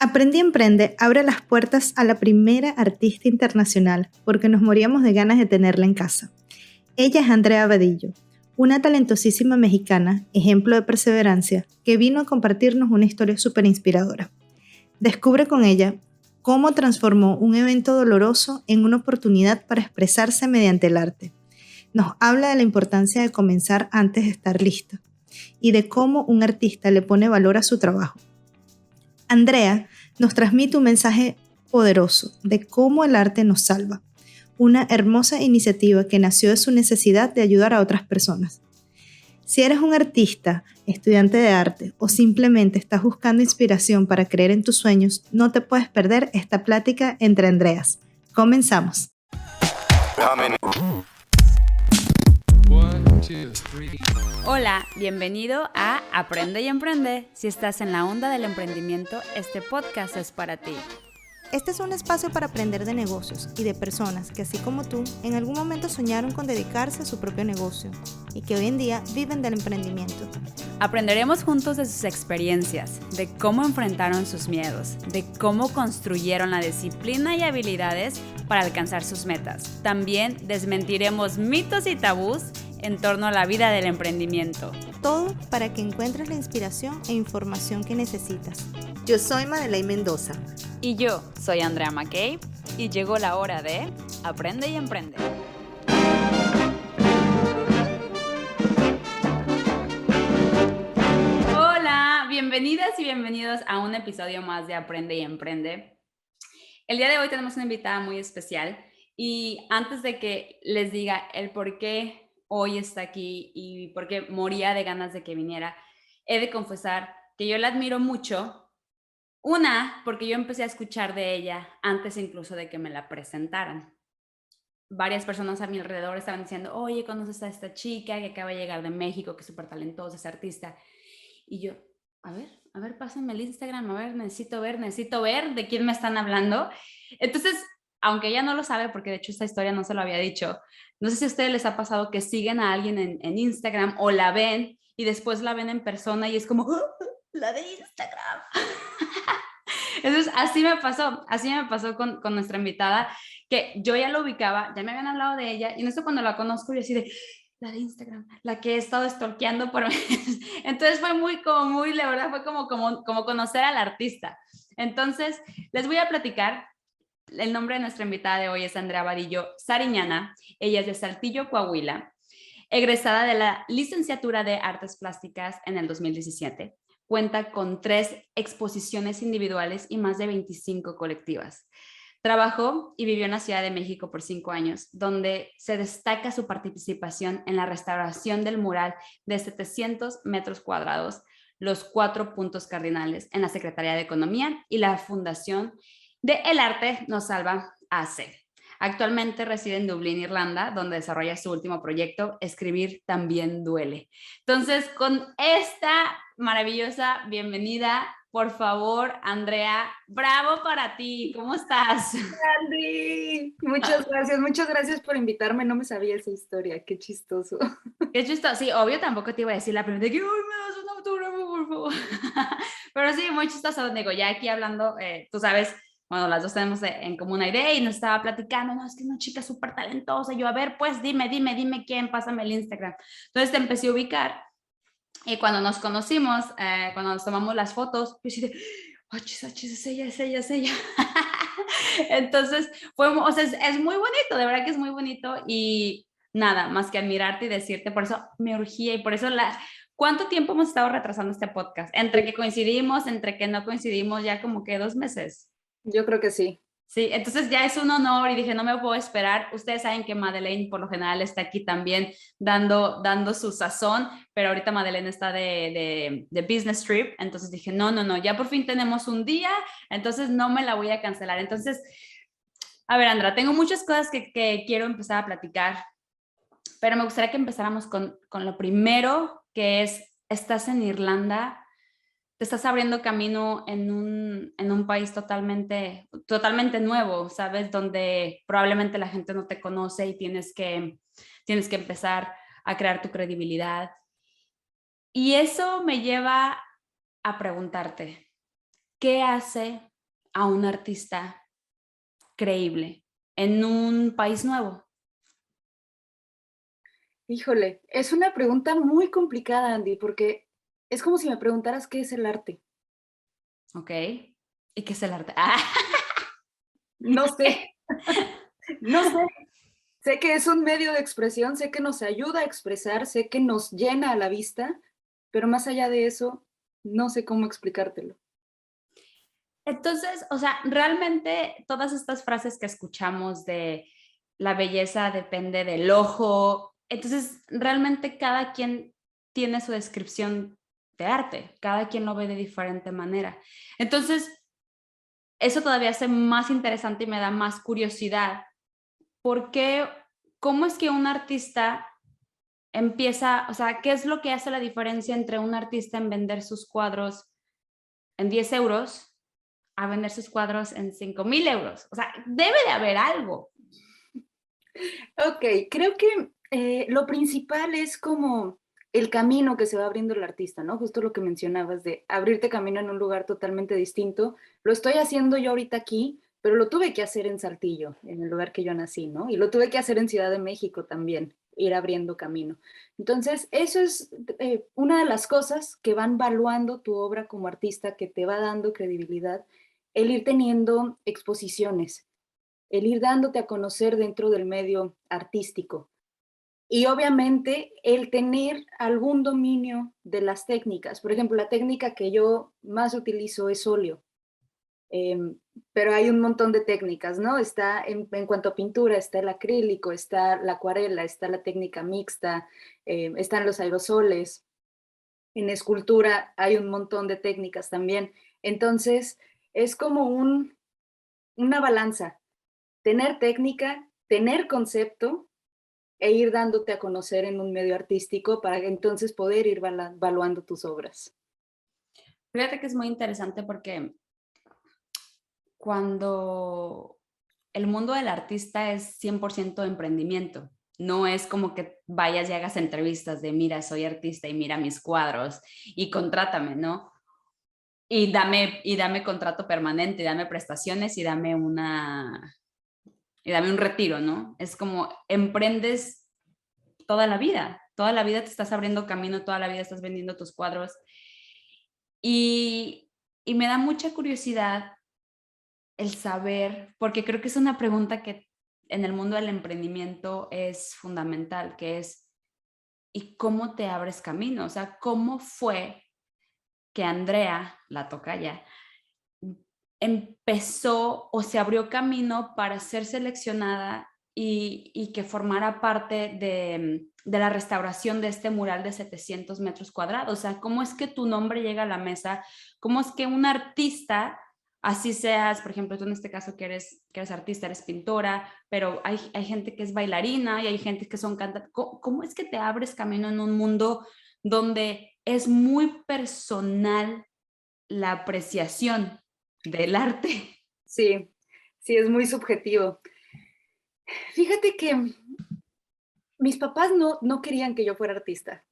Aprendí Emprende abre las puertas a la primera artista internacional porque nos moríamos de ganas de tenerla en casa. Ella es Andrea Vadillo, una talentosísima mexicana, ejemplo de perseverancia, que vino a compartirnos una historia súper inspiradora. Descubre con ella cómo transformó un evento doloroso en una oportunidad para expresarse mediante el arte. Nos habla de la importancia de comenzar antes de estar lista y de cómo un artista le pone valor a su trabajo. Andrea nos transmite un mensaje poderoso de cómo el arte nos salva, una hermosa iniciativa que nació de su necesidad de ayudar a otras personas. Si eres un artista, estudiante de arte o simplemente estás buscando inspiración para creer en tus sueños, no te puedes perder esta plática entre Andreas. Comenzamos. Hola, bienvenido a Aprende y Emprende. Si estás en la onda del emprendimiento, este podcast es para ti. Este es un espacio para aprender de negocios y de personas que, así como tú, en algún momento soñaron con dedicarse a su propio negocio y que hoy en día viven del emprendimiento. Aprenderemos juntos de sus experiencias, de cómo enfrentaron sus miedos, de cómo construyeron la disciplina y habilidades para alcanzar sus metas. También desmentiremos mitos y tabús en torno a la vida del emprendimiento. Todo para que encuentres la inspiración e información que necesitas. Yo soy Madeleine Mendoza. Y yo soy Andrea McCabe y llegó la hora de Aprende y Emprende. Hola, bienvenidas y bienvenidos a un episodio más de Aprende y Emprende. El día de hoy tenemos una invitada muy especial y antes de que les diga el por qué hoy está aquí y por qué moría de ganas de que viniera, he de confesar que yo la admiro mucho. Una, porque yo empecé a escuchar de ella antes incluso de que me la presentaran. Varias personas a mi alrededor estaban diciendo, oye, ¿conoces a esta chica que acaba de llegar de México, que es súper talentosa, es artista? Y yo, a ver, pásenme el Instagram, a ver, necesito ver de quién me están hablando. Entonces, aunque ella no lo sabe, porque de hecho esta historia no se lo había dicho, no sé si a ustedes les ha pasado que siguen a alguien en Instagram o la ven y después la ven en persona y es como, ¡oh, la de Instagram! Entonces, así me pasó con nuestra invitada, que yo ya la ubicaba, ya me habían hablado de ella, y en eso cuando la conozco, yo así de, la de Instagram, la que he estado stalkeando por meses. Entonces fue muy, la verdad, fue como conocer al artista. Entonces, les voy a platicar. El nombre de nuestra invitada de hoy es Andrea Vadillo Sariñana. Ella es de Saltillo, Coahuila, egresada de la licenciatura de Artes Plásticas en el 2017. Cuenta con 3 exposiciones individuales y más de 25 colectivas. Trabajó y vivió en la Ciudad de México por 5 años, donde se destaca su participación en la restauración del mural de 700 metros cuadrados, los 4 puntos cardinales en la Secretaría de Economía y la Fundación de El Arte Nos Salva AC. Actualmente reside en Dublín, Irlanda, donde desarrolla su último proyecto, Escribir también duele. Entonces, con esta maravillosa bienvenida, por favor, Andrea, bravo para ti, ¿cómo estás? Andy, muchas gracias por invitarme, no me sabía esa historia, qué chistoso. Qué chistoso, sí, obvio tampoco te iba a decir la primera de que, uy, me das un autógrafo, por favor. Pero sí, muy chistoso, digo, ya aquí hablando, tú sabes, bueno, las dos tenemos en común una idea y nos estaba platicando, no, es que es una chica súper talentosa, yo, a ver, pues dime quién, pásame el Instagram. Entonces te empecé a ubicar y cuando nos conocimos, cuando nos tomamos las fotos, yo así de, achis, es ella. Entonces, o sea, es muy bonito, de verdad que es muy bonito y nada, más que admirarte y decirte, por eso me urgía y por eso ¿cuánto tiempo hemos estado retrasando este podcast? Entre que coincidimos, entre que no coincidimos, ya como que 2 meses. Yo creo que sí. Sí, entonces ya es un honor y dije, no me puedo esperar. Ustedes saben que Madeleine por lo general está aquí también dando su sazón, pero ahorita Madeleine está de business trip, entonces dije, no, ya por fin tenemos un día, entonces no me la voy a cancelar. Entonces, a ver, Andra, tengo muchas cosas que quiero empezar a platicar, pero me gustaría que empezáramos con lo primero, que es, estás en Irlanda, te estás abriendo camino en un país totalmente nuevo, ¿sabes? Donde probablemente la gente no te conoce y tienes que empezar a crear tu credibilidad. Y eso me lleva a preguntarte, ¿qué hace a un artista creíble en un país nuevo? Híjole, es una pregunta muy complicada, Andy, porque es como si me preguntaras qué es el arte. ¿Ok? ¿Y qué es el arte? Ah, No sé, no sé. Sé que es un medio de expresión, sé que nos ayuda a expresar, sé que nos llena a la vista, pero más allá de eso, no sé cómo explicártelo. entonces, o sea, realmente todas estas frases que escuchamos de la belleza depende del ojo, entonces realmente cada quien tiene su descripción de arte, cada quien lo ve de diferente manera. Entonces, eso todavía hace más interesante y me da más curiosidad. ¿Por qué? ¿Cómo es que un artista empieza, o sea, qué es lo que hace la diferencia entre un artista en vender sus cuadros en 10 euros a vender sus cuadros en 5,000 euros? O sea, debe de haber algo. Ok, creo que lo principal es como el camino que se va abriendo el artista, ¿no? Justo lo que mencionabas de abrirte camino en un lugar totalmente distinto. Lo estoy haciendo yo ahorita aquí, pero lo tuve que hacer en Saltillo, en el lugar que yo nací, ¿no? Y lo tuve que hacer en Ciudad de México también, ir abriendo camino. Entonces, eso es una de las cosas que van valuando tu obra como artista, que te va dando credibilidad, el ir teniendo exposiciones, el ir dándote a conocer dentro del medio artístico. Y obviamente el tener algún dominio de las técnicas. Por ejemplo, la técnica que yo más utilizo es óleo. Eh, pero hay un montón de técnicas, ¿no? Está en cuanto a pintura, está el acrílico, está la acuarela, está la técnica mixta, están los aerosoles. En escultura hay un montón de técnicas también. Entonces, es como una balanza. Tener técnica, tener concepto e ir dándote a conocer en un medio artístico para entonces poder ir valuando tus obras. Fíjate que es muy interesante porque cuando el mundo del artista es 100% emprendimiento, no es como que vayas y hagas entrevistas de mira, soy artista y mira mis cuadros y contrátame, ¿no? Y dame contrato permanente, y dame prestaciones y dame un retiro, ¿no? Es como emprendes toda la vida te estás abriendo camino, toda la vida estás vendiendo tus cuadros y, y me da mucha curiosidad el saber, porque creo que es una pregunta que en el mundo del emprendimiento es fundamental, que es, ¿y cómo te abres camino? O sea, ¿cómo fue que Andrea, la tocaya, empezó o se abrió camino para ser seleccionada y que formara parte de la restauración de este mural de 700 metros cuadrados? O sea, ¿cómo es que tu nombre llega a la mesa? ¿Cómo es que un artista, así seas, por ejemplo, tú en este caso que eres artista, eres pintora, pero hay gente que es bailarina y hay gente que son cantantes? ¿Cómo es que te abres camino en un mundo donde es muy personal la apreciación del arte? Sí, sí, es muy subjetivo. Fíjate que mis papás no querían que yo fuera artista.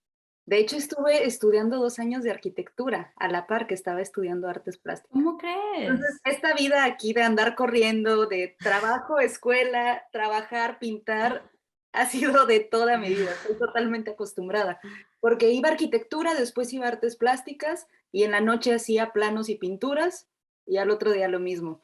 De hecho, estuve estudiando 2 años de arquitectura a la par que estaba estudiando artes plásticas. ¿Cómo Entonces, crees? esta vida aquí de andar corriendo, de trabajo, escuela, trabajar, pintar, ha sido de toda mi vida. Estoy totalmente acostumbrada, porque iba a arquitectura, después iba a artes plásticas y en la noche hacía planos y pinturas y al otro día lo mismo.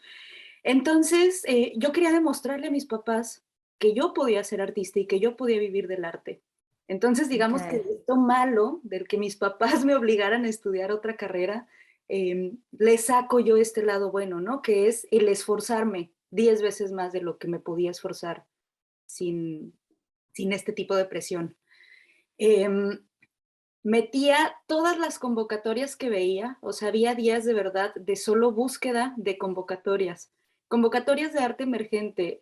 Entonces, yo quería demostrarle a mis papás que yo podía ser artista y que yo podía vivir del arte. Entonces, digamos que Okay. esto malo del que mis papás me obligaran a estudiar otra carrera, le saco yo este lado bueno, ¿no? Que es el esforzarme 10 veces más de lo que me podía esforzar sin, sin este tipo de presión. Em, Metía todas las convocatorias que veía, o sea, había días de verdad de solo búsqueda de convocatorias de arte emergente,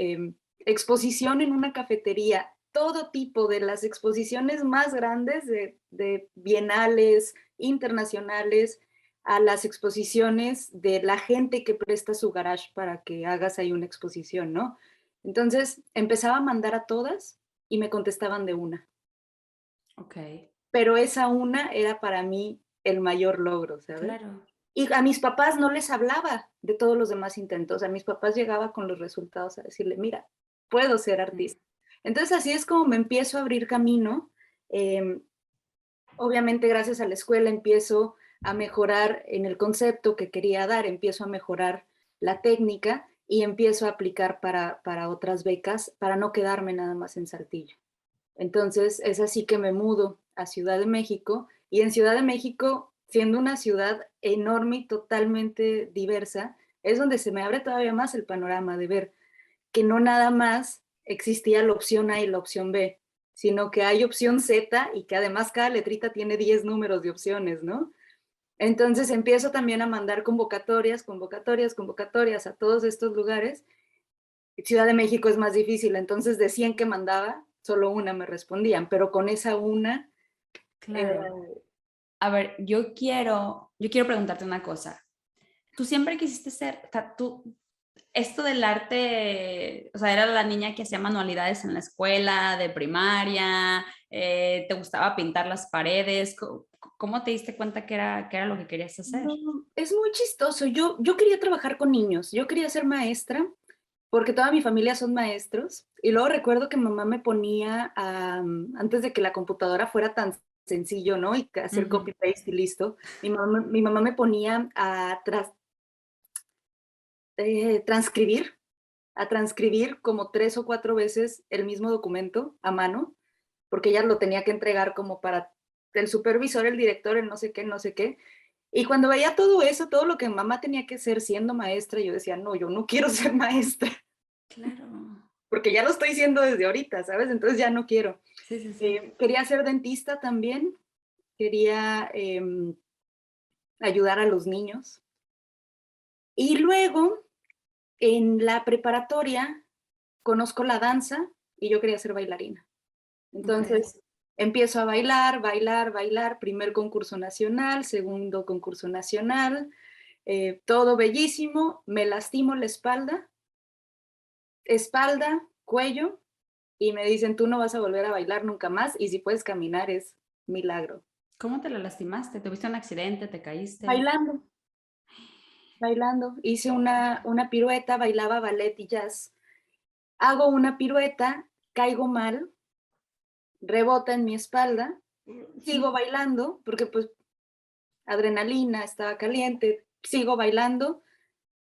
exposición en una cafetería, todo tipo de las exposiciones más grandes de bienales internacionales a las exposiciones de la gente que presta su garage para que hagas ahí una exposición, ¿no? Entonces empezaba a mandar a todas y me contestaban de una, Ok, pero esa una era para mí el mayor logro, ¿sabes? claro. Y a mis papás no les hablaba de todos los demás intentos. A mis papás llegaba con los resultados a decirle, mira, puedo ser artista. Entonces así es como me empiezo a abrir camino. Eh, Obviamente gracias a la escuela empiezo a mejorar en el concepto que quería dar, empiezo a mejorar la técnica y empiezo a aplicar para otras becas para no quedarme nada más en Saltillo. Entonces es así que me mudo a Ciudad de México y en Ciudad de México, siendo una ciudad enorme y totalmente diversa, es donde se me abre todavía más el panorama de ver que no nada más existía la opción A y la opción B, sino que hay opción Z y que además cada letrita tiene 10 números de opciones, ¿no? Entonces empiezo también a mandar convocatorias, convocatorias, convocatorias a todos estos lugares. Ciudad de México es más difícil, entonces de 100 que mandaba, solo una me respondían, pero con esa una... Claro. A ver, yo quiero preguntarte una cosa. Tú siempre quisiste ser, o sea, esto del arte, o sea, era la niña que hacía manualidades en la escuela, de primaria, te gustaba pintar las paredes. ¿Cómo te diste cuenta que era lo que querías hacer? No, es muy chistoso. Yo quería trabajar con niños, yo quería ser maestra, porque toda mi familia son maestros. Y luego recuerdo que mamá me ponía, antes de que la computadora fuera tan sencillo, ¿no? Y hacer copy-paste y listo. Mi mamá me ponía a transcribir, a transcribir como 3 o 4 veces el mismo documento a mano, porque ella lo tenía que entregar como para el supervisor, el director, el no sé qué, no sé qué. Y cuando veía todo eso, todo lo que mamá tenía que ser siendo maestra, yo decía, no, yo no quiero ser maestra. Claro. Porque ya lo estoy siendo desde ahorita, ¿sabes? Entonces ya no quiero. Sí, sí, sí. Quería ser dentista también, quería ayudar a los niños. Y luego, en la preparatoria, conozco la danza y yo quería ser bailarina. Entonces, empiezo a bailar, bailar, bailar, primer concurso nacional, segundo concurso nacional, todo bellísimo, me lastimo la espalda, cuello, y me dicen, tú no vas a volver a bailar nunca más, y si puedes caminar es milagro. ¿Cómo te la lastimaste? ¿Tuviste un accidente? ¿Te caíste? Bailando, bailando, hice una pirueta, bailaba ballet y jazz. Hago una pirueta, caigo mal, rebota en mi espalda, sigo bailando, porque pues adrenalina, estaba caliente, sigo bailando.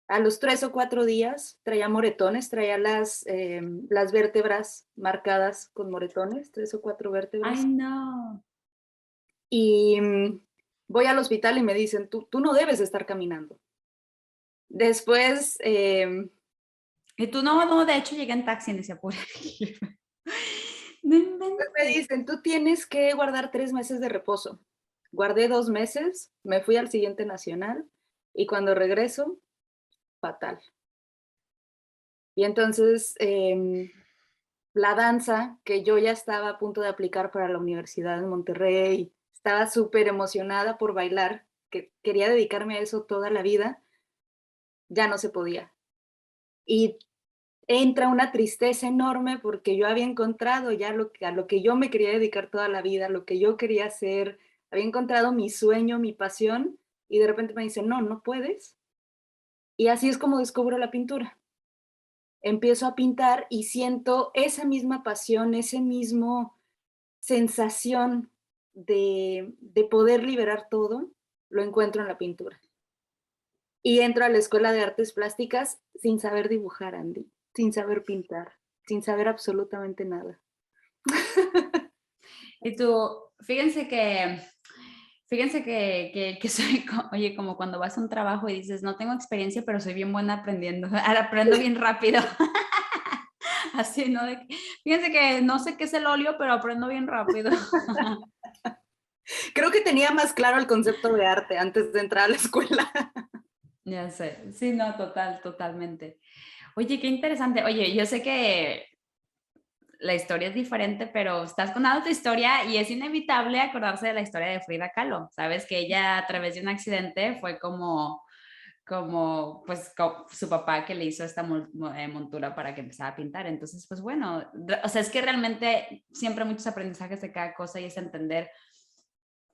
A los 3 o 4 días traía moretones, traía las vértebras marcadas con moretones, 3 o 4 vértebras. Ay, no. Y voy al hospital y me dicen, tú no debes estar caminando. Después... Y tú no, de hecho llegué en taxi en ese apuro. No me inventes. dicen, tú tienes que guardar 3 meses de reposo. Guardé 2 meses, me fui al siguiente nacional y cuando regreso, fatal. Y entonces la danza, que yo ya estaba a punto de aplicar para la Universidad de Monterrey, estaba súper emocionada por bailar, que quería dedicarme a eso toda la vida, ya no se podía. Y entra una tristeza enorme porque yo había encontrado ya a lo que yo me quería dedicar toda la vida, lo que yo quería hacer, había encontrado mi sueño, mi pasión, y de repente me dicen, no, no puedes. Y así es como descubro la pintura. Empiezo a pintar y siento esa misma pasión, ese mismo sensación de poder liberar todo, lo encuentro en la pintura. Y entro a la Escuela de Artes Plásticas sin saber dibujar, Andy, sin saber pintar, sin saber absolutamente nada. Y tú, fíjense que soy, oye, como cuando vas a un trabajo y dices, no tengo experiencia, pero soy bien buena aprendiendo, ahora aprendo bien rápido. Así, ¿no? Fíjense que no sé qué es el óleo, pero aprendo bien rápido. Creo que tenía más claro el concepto de arte antes de entrar a la escuela. Ya sé, sí, no, totalmente. Oye, qué interesante. Oye, yo sé que la historia es diferente, pero estás contando tu historia y es inevitable acordarse de la historia de Frida Kahlo. Sabes que ella a través de un accidente fue como pues su papá que le hizo esta montura para que empezara a pintar. Entonces, pues bueno, o sea, es que realmente siempre hay muchos aprendizajes de cada cosa y es entender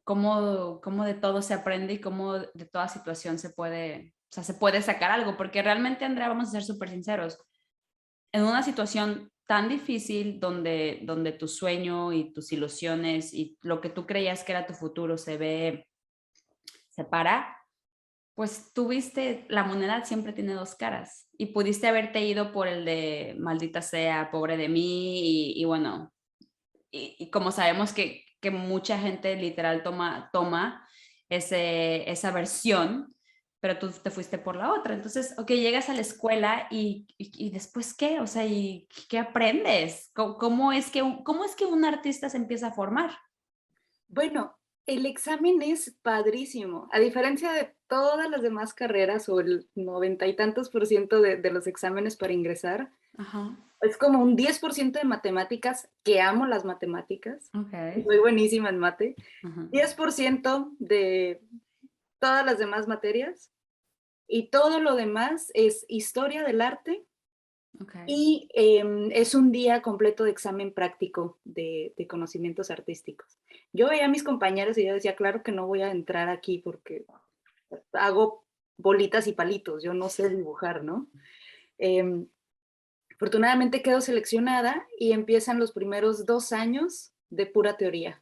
cómo de todo se aprende y cómo de toda situación se puede, o sea, se puede sacar algo, porque realmente, Andrea, vamos a ser súper sinceros, en una situación tan difícil donde tu sueño y tus ilusiones y lo que tú creías que era tu futuro se para, pues tuviste, la moneda siempre tiene dos caras y pudiste haberte ido por el de maldita sea, pobre de mí y bueno, y como sabemos que mucha gente literal toma esa versión, pero tú te fuiste por la otra. Entonces, ok, llegas a la escuela y después ¿qué? O sea, ¿y qué aprendes? ¿Cómo es que un artista se empieza a formar? Bueno, el examen es padrísimo. A diferencia de todas las demás carreras o el 90 y tantos por ciento de los exámenes para ingresar, Ajá, es como un 10% de matemáticas, que amo las matemáticas, ok. soy buenísima en mate, Ajá, 10% de todas las demás materias y todo lo demás es historia del arte ok. y es un día completo de examen práctico de conocimientos artísticos. Yo veía a mis compañeros y yo decía, claro que no voy a entrar aquí porque hago bolitas y palitos, yo no sé dibujar, ¿no? Eh, Afortunadamente quedo seleccionada y empiezan los primeros 2 años de pura teoría.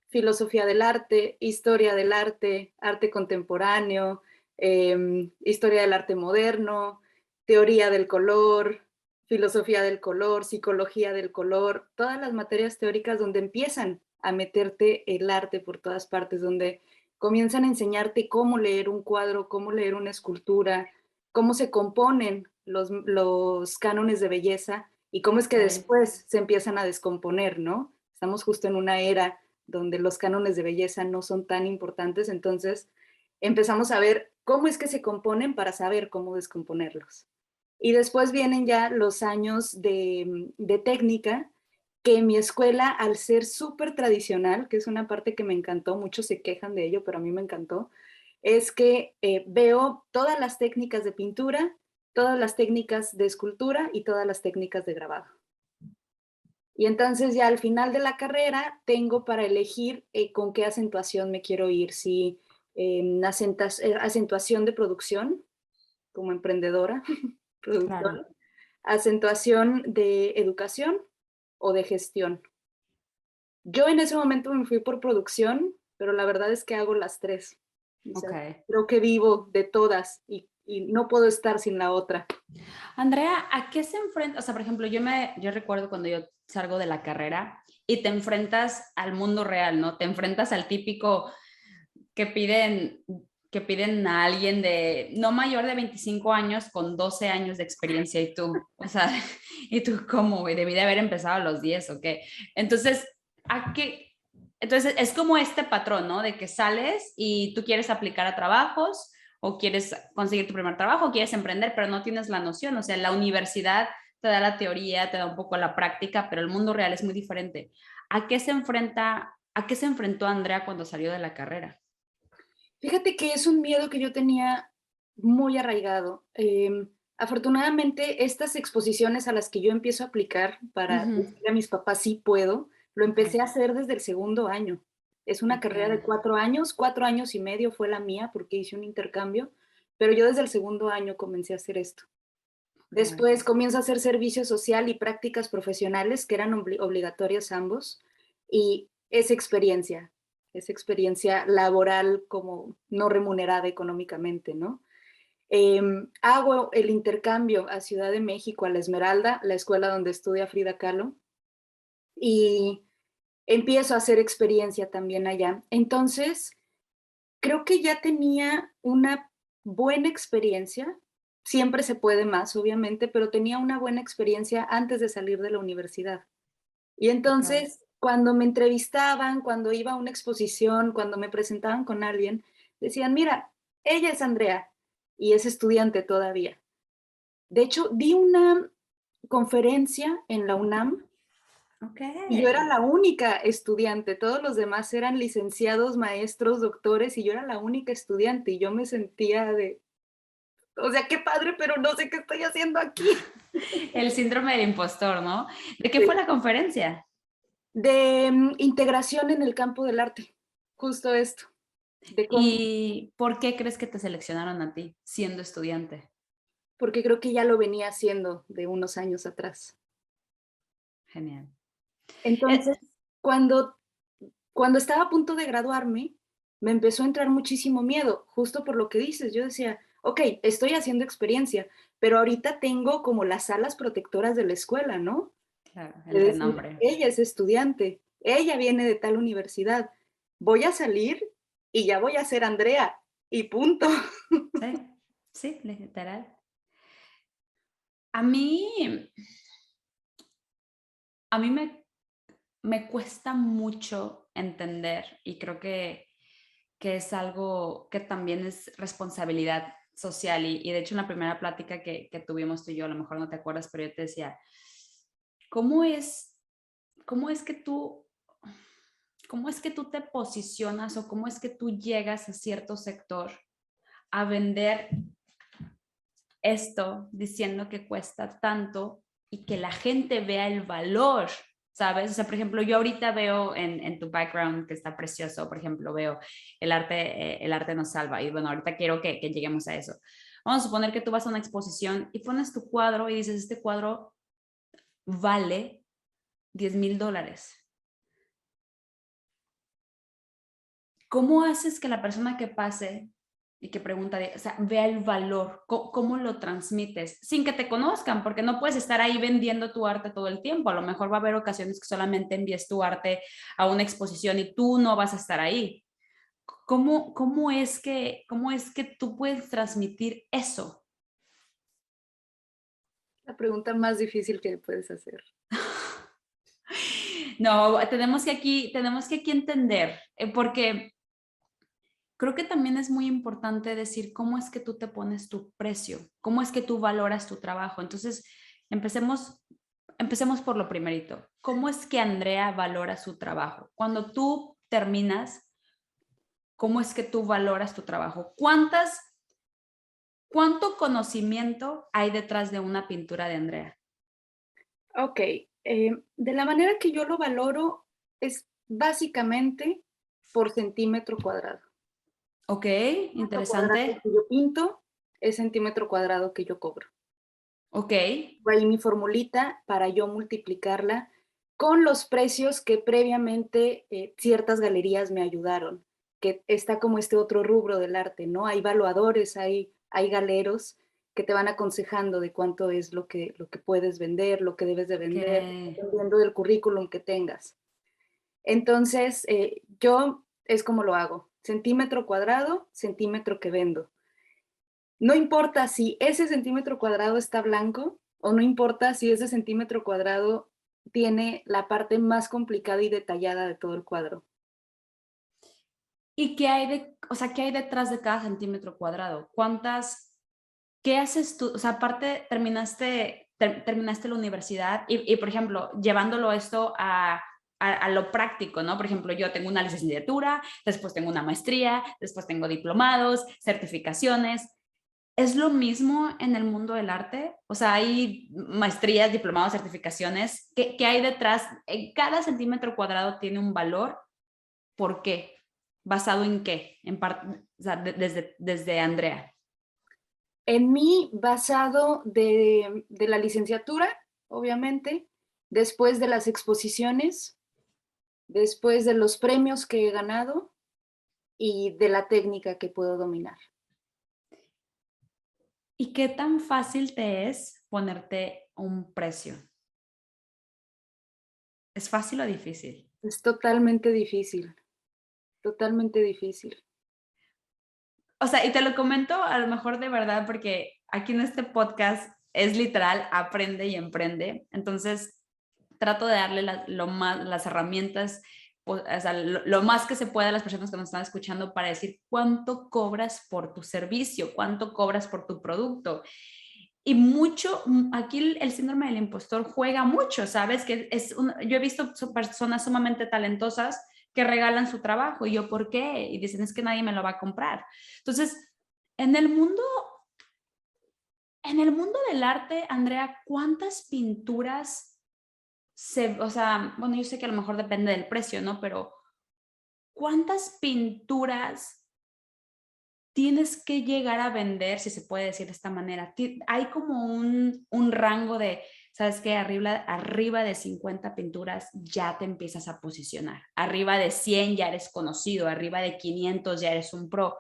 Filosofía del arte, historia del arte, arte contemporáneo, historia del arte moderno, teoría del color, filosofía del color, psicología del color, todas las materias teóricas donde empiezan a meterte el arte por todas partes, donde comienzan a enseñarte cómo leer un cuadro, cómo leer una escultura, cómo se componen los cánones de belleza y cómo es que Ok. después se empiezan a descomponer, ¿no? Estamos justo en una era donde los cánones de belleza no son tan importantes, entonces empezamos a ver cómo es que se componen para saber cómo descomponerlos. Y después vienen ya los años de técnica, que en mi escuela, al ser súper tradicional, que es una parte que me encantó, muchos se quejan de ello, pero a mí me encantó, es que veo todas las técnicas de pintura, todas las técnicas de escultura y todas las técnicas de grabado. Y entonces ya al final de la carrera tengo para elegir con qué acentuación me quiero ir, si acentuación de producción como emprendedora, Claro. productora, acentuación de educación o de gestión. Yo en ese momento me fui por producción, pero la verdad es que hago las tres. O sea, Ok. creo que vivo de todas y no puedo estar sin la otra. Andrea, ¿a qué se enfrenta? O sea, por ejemplo, yo recuerdo cuando yo salgo de la carrera y te enfrentas al mundo real, ¿no? Te enfrentas al típico que piden, que piden a alguien de no mayor de 25 años con 12 años de experiencia y tú, o sea, y tú cómo, güey, debí de haber empezado a los 10 o qué. Entonces, ¿a qué? Entonces, es como este patrón, ¿no? De que sales y tú quieres aplicar a trabajos o quieres conseguir tu primer trabajo, o quieres emprender, pero no tienes la noción. O sea, la universidad te da la teoría, te da un poco la práctica, pero el mundo real es muy diferente. ¿A qué se enfrentó Andrea cuando salió de la carrera? Fíjate que es un miedo que yo tenía muy arraigado. Afortunadamente, estas exposiciones a las que yo empiezo a aplicar para Ujú. decirle a mis papás sí puedo, lo Ok, empecé a hacer desde el segundo año. Es una ok, carrera de 4 años, 4 años y medio fue la mía porque hice un intercambio, pero yo desde el segundo año comencé a hacer esto. ok. Después comienzo a hacer servicio social y prácticas profesionales, que eran obligatorias ambos, y esa experiencia laboral como no remunerada económicamente, ¿no? Hago el intercambio a Ciudad de México, a La Esmeralda, la escuela donde estudia Frida Kahlo, y empiezo a hacer experiencia también allá. Entonces, creo que ya tenía una buena experiencia, siempre se puede más, obviamente, pero tenía una buena experiencia antes de salir de la universidad. Y Ok. entonces, cuando me entrevistaban, cuando iba a una exposición, cuando me presentaban con alguien, decían, mira, ella es Andrea y es estudiante todavía. De hecho, di una conferencia en la UNAM Ok. y yo era la única estudiante, todos los demás eran licenciados, maestros, doctores, y yo era la única estudiante, y yo me sentía de, o sea, qué padre, pero no sé qué estoy haciendo aquí. El síndrome del impostor, ¿no? ¿De qué fue Sí. la conferencia? De integración en el campo del arte. justo esto, de cómo, ¿Y por qué crees que te seleccionaron a ti siendo estudiante? porque creo que ya lo venía haciendo de unos años atrás. Genial. Entonces, Eh, cuando cuando estaba a punto de graduarme, me empezó a entrar muchísimo miedo, justo por lo que dices. Yo decía: "Okey, estoy haciendo experiencia, pero ahorita tengo como las alas protectoras de la escuela", ¿no? claro, De el decir: renombre. "Ella es estudiante, ella viene de tal universidad, voy a salir y ya voy a ser Andrea, y punto". Sí, sí, literal. A mí, a mí me cuesta mucho entender y creo que es algo que también es responsabilidad social y de hecho en la primera plática que tuvimos tú y yo, a lo mejor no te acuerdas, pero yo te decía, ¿cómo es, cómo es que tú, cómo es que tú te posicionas o cómo es que tú llegas a cierto sector a vender esto diciendo que cuesta tanto y que la gente vea el valor, ¿sabes? O sea, por ejemplo, yo ahorita veo en tu background que está precioso, por ejemplo, veo el arte nos salva y bueno, ahorita quiero que lleguemos a eso. Vamos a suponer que tú vas a una exposición y pones tu cuadro y dices, este cuadro vale $10,000. ¿Cómo haces que la persona que pase y que pregunta, o sea, vea el valor? ¿Cómo lo transmites? Sin que te conozcan, porque no puedes estar ahí vendiendo tu arte todo el tiempo. A lo mejor va a haber ocasiones que solamente envíes tu arte a una exposición y tú no vas a estar ahí. ¿Cómo es que tú puedes transmitir eso? La pregunta más difícil que puedes hacer. No, tenemos que aquí entender, porque creo que también es muy importante decir cómo es que tú te pones tu precio, cómo es que tú valoras tu trabajo. Entonces, empecemos, empecemos por lo primerito. ¿Cómo es que Andrea valora su trabajo? Cuando tú terminas, ¿cómo es que tú valoras tu trabajo? ¿Cuánto conocimiento hay detrás de una pintura de Andrea? Okey, de la manera que yo lo valoro es básicamente por centímetro cuadrado. Ok, Metro cuadrado interesante. que yo pinto es centímetro cuadrado que yo cobro. Ok, Ahí mi formulita para yo multiplicarla con los precios que previamente, ciertas galerías me ayudaron, que está como este otro rubro del arte, ¿no? Hay valuadores, hay galeros que te van aconsejando de cuánto es lo que puedes vender, lo que debes de vender, que dependiendo del currículum que tengas. Entonces, yo es como lo hago, centímetro cuadrado, centímetro que vendo. No importa si ese centímetro cuadrado está blanco o no importa si ese centímetro cuadrado tiene la parte más complicada y detallada de todo el cuadro. ¿Y qué hay o sea, qué hay detrás de cada centímetro cuadrado? ¿Qué haces tú? O sea, aparte terminaste la universidad y, por ejemplo, llevándolo esto a lo práctico, ¿no? Por ejemplo, yo tengo una licenciatura, después tengo una maestría, después tengo diplomados, certificaciones. ¿Es lo mismo en el mundo del arte? O sea, hay maestrías, diplomados, certificaciones. ¿Qué hay detrás? Cada centímetro cuadrado tiene un valor. ¿Por qué? ¿Basado en qué? O sea, desde Andrea. En mí, basado de la licenciatura, obviamente, después de las exposiciones, después de los premios que he ganado y de la técnica que puedo dominar. ¿Y qué tan fácil te es ponerte un precio? ¿Es fácil o difícil? Es totalmente difícil, totalmente difícil. O sea, y te lo comento a lo mejor de verdad porque aquí en este podcast es literal aprende y emprende. Entonces, trato de darle las herramientas, o sea, lo más que se pueda a las personas que nos están escuchando para decir cuánto cobras por tu servicio, cuánto cobras por tu producto. Y mucho, aquí el síndrome del impostor juega mucho, ¿sabes? Yo he visto personas sumamente talentosas que regalan su trabajo y yo, ¿por qué? Y dicen, es que nadie me lo va a comprar. Entonces, en el mundo, en el mundo del arte, Andrea, ¿cuántas pinturas o sea, bueno, yo sé que a lo mejor depende del precio, ¿no? Pero ¿cuántas pinturas tienes que llegar a vender, si se puede decir de esta manera? Hay como un rango de, ¿sabes qué? Arriba de 50 pinturas ya te empiezas a posicionar. Arriba de 100 ya eres conocido, arriba de 500 ya eres un pro.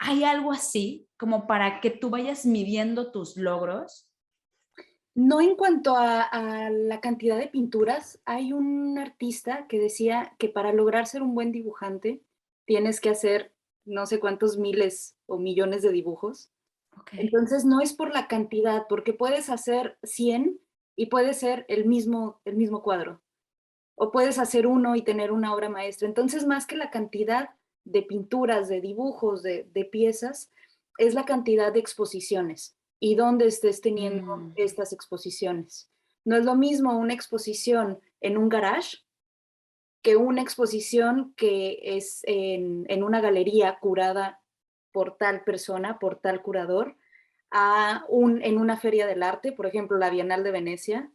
¿Hay algo así como para que tú vayas midiendo tus logros? No en cuanto a la cantidad de pinturas, hay un artista que decía que para lograr ser un buen dibujante tienes que hacer no sé cuántos miles o millones de dibujos. Ok. Entonces no es por la cantidad, porque puedes hacer 100 y puede ser el mismo cuadro, o puedes hacer uno y tener una obra maestra. Entonces, más que la cantidad de pinturas, de dibujos, de piezas, es la cantidad de exposiciones y dónde estés teniendo Mm, estas exposiciones. No es lo mismo una exposición en un garage que una exposición que es en una galería curada por tal persona, por tal curador, en una feria del arte, por ejemplo, la Bienal de Venecia,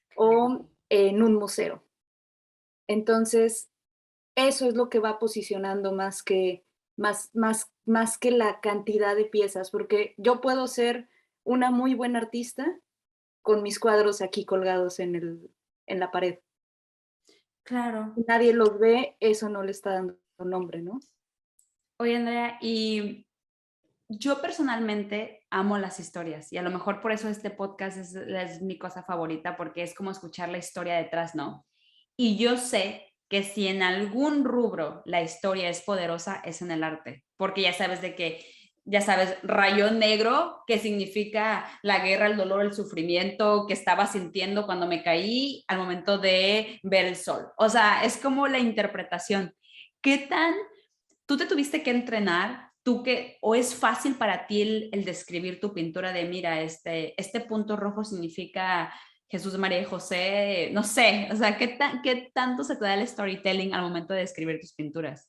claro. o en un museo. Entonces, eso es lo que va posicionando más que la cantidad de piezas, porque yo puedo ser una muy buena artista con mis cuadros aquí colgados en la pared. Claro. Si nadie los ve, eso no le está dando nombre, ¿no? Oye, Andrea, y yo personalmente amo las historias y a lo mejor por eso este podcast es mi cosa favorita porque es como escuchar la historia detrás, ¿no? Y yo sé que si en algún rubro la historia es poderosa, es en el arte, porque ya sabes de que, ya sabes, rayón negro, que significa la guerra, el dolor, el sufrimiento que estaba sintiendo cuando me caí al momento de ver el sol. O sea, es como la interpretación. ¿Qué tan tú te tuviste que entrenar? ¿O es fácil para ti el describir tu pintura de, mira, este punto rojo significa Jesús, María y José? No sé, o sea, ¿qué tanto se te da el storytelling al momento de describir tus pinturas?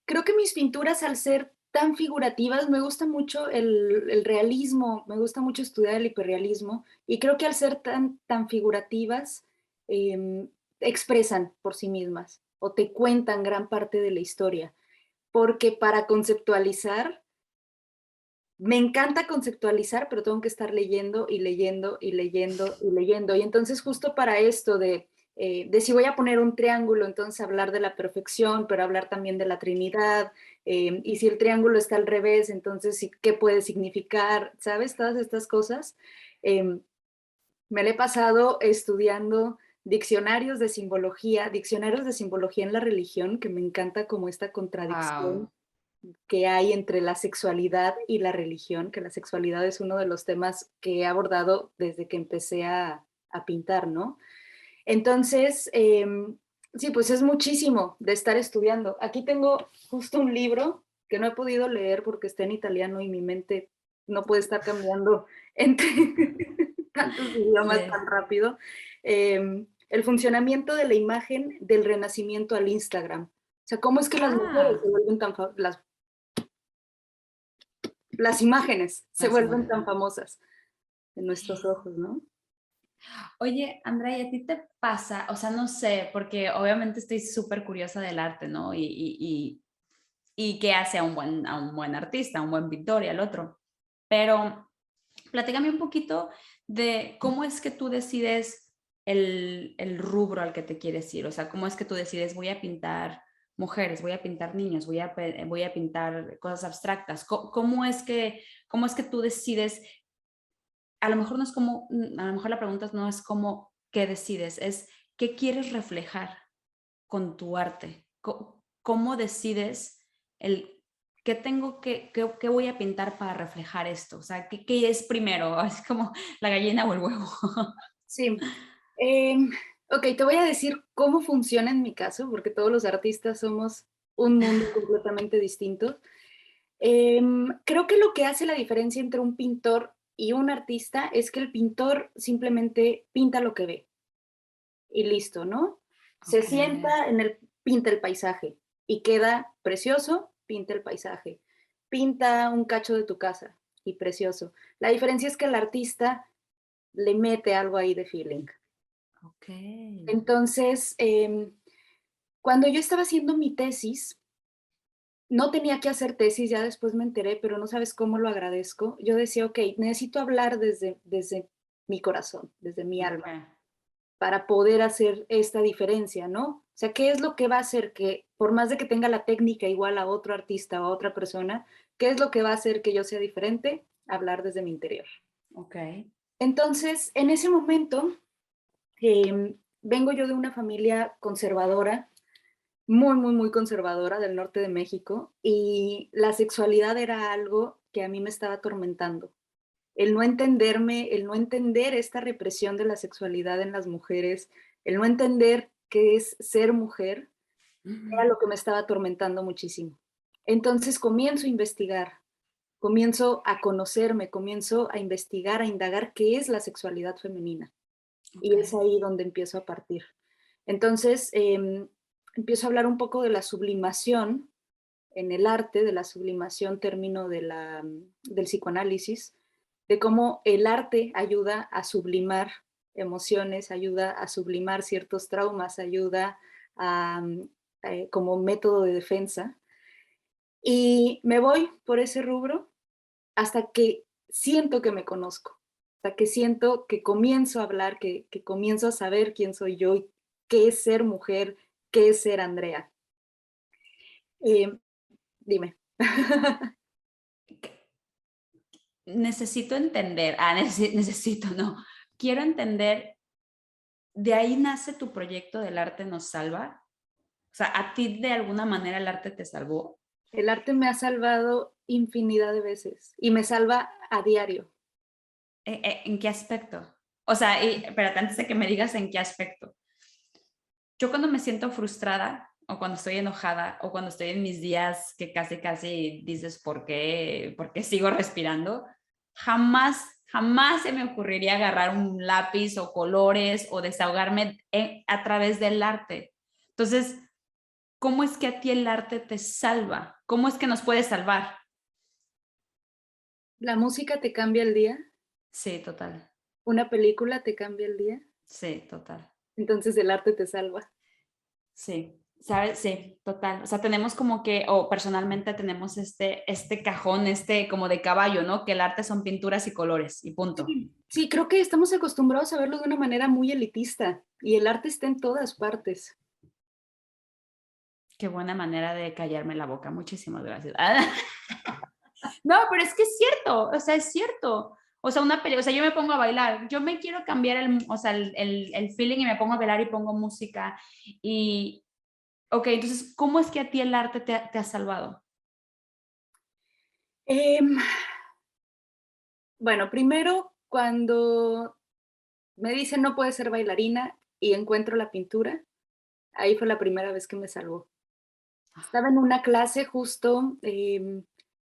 Creo que mis pinturas, al ser tan figurativas, me gusta mucho el realismo, me gusta mucho estudiar el hiperrealismo, y creo que al ser tan figurativas, expresan por sí mismas o te cuentan gran parte de la historia, porque para conceptualizar, me encanta conceptualizar, pero tengo que estar leyendo y leyendo y leyendo y leyendo. Y entonces justo para esto de si voy a poner un triángulo, entonces hablar de la perfección, pero hablar también de la Trinidad, y si el triángulo está al revés, entonces ¿qué puede significar? ¿Sabes? Todas estas cosas. Eh, Me lo he pasado estudiando diccionarios de simbología en la religión, que me encanta como esta contradicción Wow. que hay entre la sexualidad y la religión, que la sexualidad es uno de los temas que he abordado desde que empecé a pintar, ¿no? Entonces, sí, pues es muchísimo de estar estudiando. Aquí tengo justo un libro que no he podido leer porque está en italiano y mi mente no puede estar cambiando entre tantos idiomas Sí. tan rápido. El funcionamiento de la imagen del Renacimiento al Instagram. O sea, cómo es que las mujeres Ah, se vuelven las imágenes se las vuelven imágenes. tan famosas en nuestros ojos, ¿no? Oye, Andrea, ¿y a ti te pasa? O sea, no sé, porque obviamente estoy súper curiosa del arte, ¿no? Y qué hace a un buen artista, a un buen pintor y al otro. Pero platícame un poquito de cómo es que tú decides el rubro al que te quieres ir. O sea, cómo es que tú decides, voy a pintar mujeres, voy a pintar niños, voy a pintar cosas abstractas. ¿Cómo es que tú decides? A lo mejor no es como, a lo mejor la pregunta no es como qué decides, es qué quieres reflejar con tu arte. ¿Cómo decides el qué voy a pintar para reflejar esto? O sea, ¿qué es primero? Es como la gallina o el huevo. Sí. Ok, te voy a decir cómo funciona en mi caso, porque todos los artistas somos un mundo completamente distinto. Creo que lo que hace la diferencia entre un pintor y un artista es que el pintor simplemente pinta lo que ve y listo, ¿no? Se Ok. sienta pinta el paisaje y queda precioso, pinta el paisaje. Pinta un cacho de tu casa y precioso. La diferencia es que el artista le mete algo ahí de feeling. Ok. Entonces, Cuando yo estaba haciendo mi tesis, no tenía que hacer tesis, ya después me enteré, pero no sabes cómo lo agradezco. Yo decía, ok, necesito hablar desde mi corazón, desde mi alma, Okay. para poder hacer esta diferencia, ¿no? O sea, ¿qué es lo que va a hacer que, por más de que tenga la técnica igual a otro artista o a otra persona, qué es lo que va a hacer que yo sea diferente? Hablar desde mi interior. Okay. Entonces, en ese momento, vengo yo de una familia conservadora, muy, muy, muy conservadora del norte de México, y la sexualidad era algo que a mí me estaba atormentando. El no entenderme, el no entender esta represión de la sexualidad en las mujeres, el no entender qué es ser mujer, era lo que me estaba atormentando muchísimo. Entonces comienzo a investigar, comienzo a conocerme, comienzo a investigar, a indagar qué es la sexualidad femenina. Y es Okay. ahí donde empiezo a partir. Entonces, empiezo a hablar un poco de la sublimación en el arte, de la sublimación término del psicoanálisis, de cómo el arte ayuda a sublimar emociones, ayuda a sublimar ciertos traumas, ayuda como método de defensa. Y me voy por ese rubro hasta que siento que me conozco, hasta que siento que comienzo a hablar, que comienzo a saber quién soy yo y qué es ser mujer, qué es ser Andrea. Eh, dime. Necesito entender, necesito, no, quiero entender, ¿de ahí nace tu proyecto del arte nos salva? O sea, ¿a ti de alguna manera el arte te salvó? El arte me ha salvado infinidad de veces y me salva a diario. ¿En qué aspecto? O sea, espérate, antes de que me digas en qué aspecto. Yo cuando me siento frustrada o cuando estoy enojada o cuando estoy en mis días que casi, casi dices, por qué sigo respirando? Jamás se me ocurriría agarrar un lápiz o colores o desahogarme a través del arte. Entonces, ¿cómo es que a ti el arte te salva? ¿Cómo es que nos puede salvar? La música te cambia el día, Sí, total. una película te cambia el día, Sí, total. entonces el arte te salva. Sí, ¿sabes? Sí, total. O sea, tenemos como que, o personalmente tenemos este cajón, como de caballo, ¿no? Que el arte son pinturas y colores y punto. Sí, sí, creo que estamos acostumbrados a verlo de una manera muy elitista y el arte está en todas partes. Qué buena manera de callarme la boca. Muchísimas gracias. No, pero es que es cierto, o sea, es cierto. O sea, o sea, yo me pongo a bailar, yo me quiero cambiar o sea, el feeling y me pongo a bailar y pongo música. Y, ok, entonces, ¿cómo es que a ti el arte te ha salvado? Em, bueno, primero cuando me dicen no puedes ser bailarina y encuentro la pintura, ahí fue la primera vez que me salvó. Estaba en una clase justo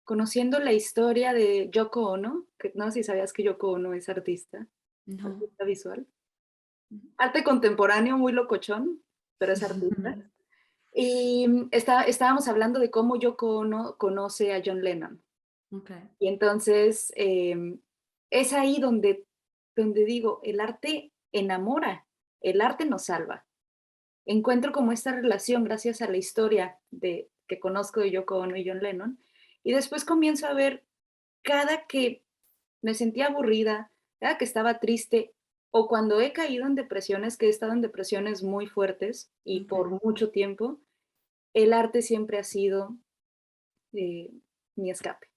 conociendo la historia de Yoko Ono, que no sé si sabías que Yoko Ono es artista, No. artista visual. Arte contemporáneo muy locochón, pero es artista. Y estábamos hablando de cómo Yoko Ono conoce a John Lennon. Ok. Y entonces es ahí donde digo, el arte enamora, el arte nos salva. Encuentro como esta relación gracias a la historia que conozco de Yoko Ono y John Lennon. Y después comienzo a ver cada que me sentía aburrida, cada que estaba triste o cuando he caído en depresiones, que he estado en depresiones muy fuertes y por Ok. mucho tiempo, el arte siempre ha sido eh, mi escape.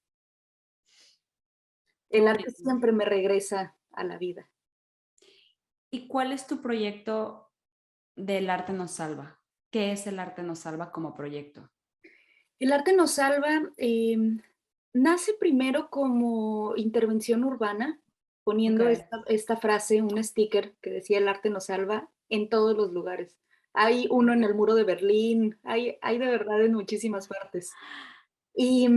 Qué El arte bonito. siempre me regresa a la vida. ¿Y cuál es tu proyecto del Arte Nos Salva? ¿Qué es el Arte Nos Salva como proyecto? El arte nos salva, nace primero como intervención urbana, Ok. poniendo esta frase, un sticker que decía el arte nos salva en todos los lugares. Hay uno en el muro de Berlín, hay de verdad en muchísimas partes. Y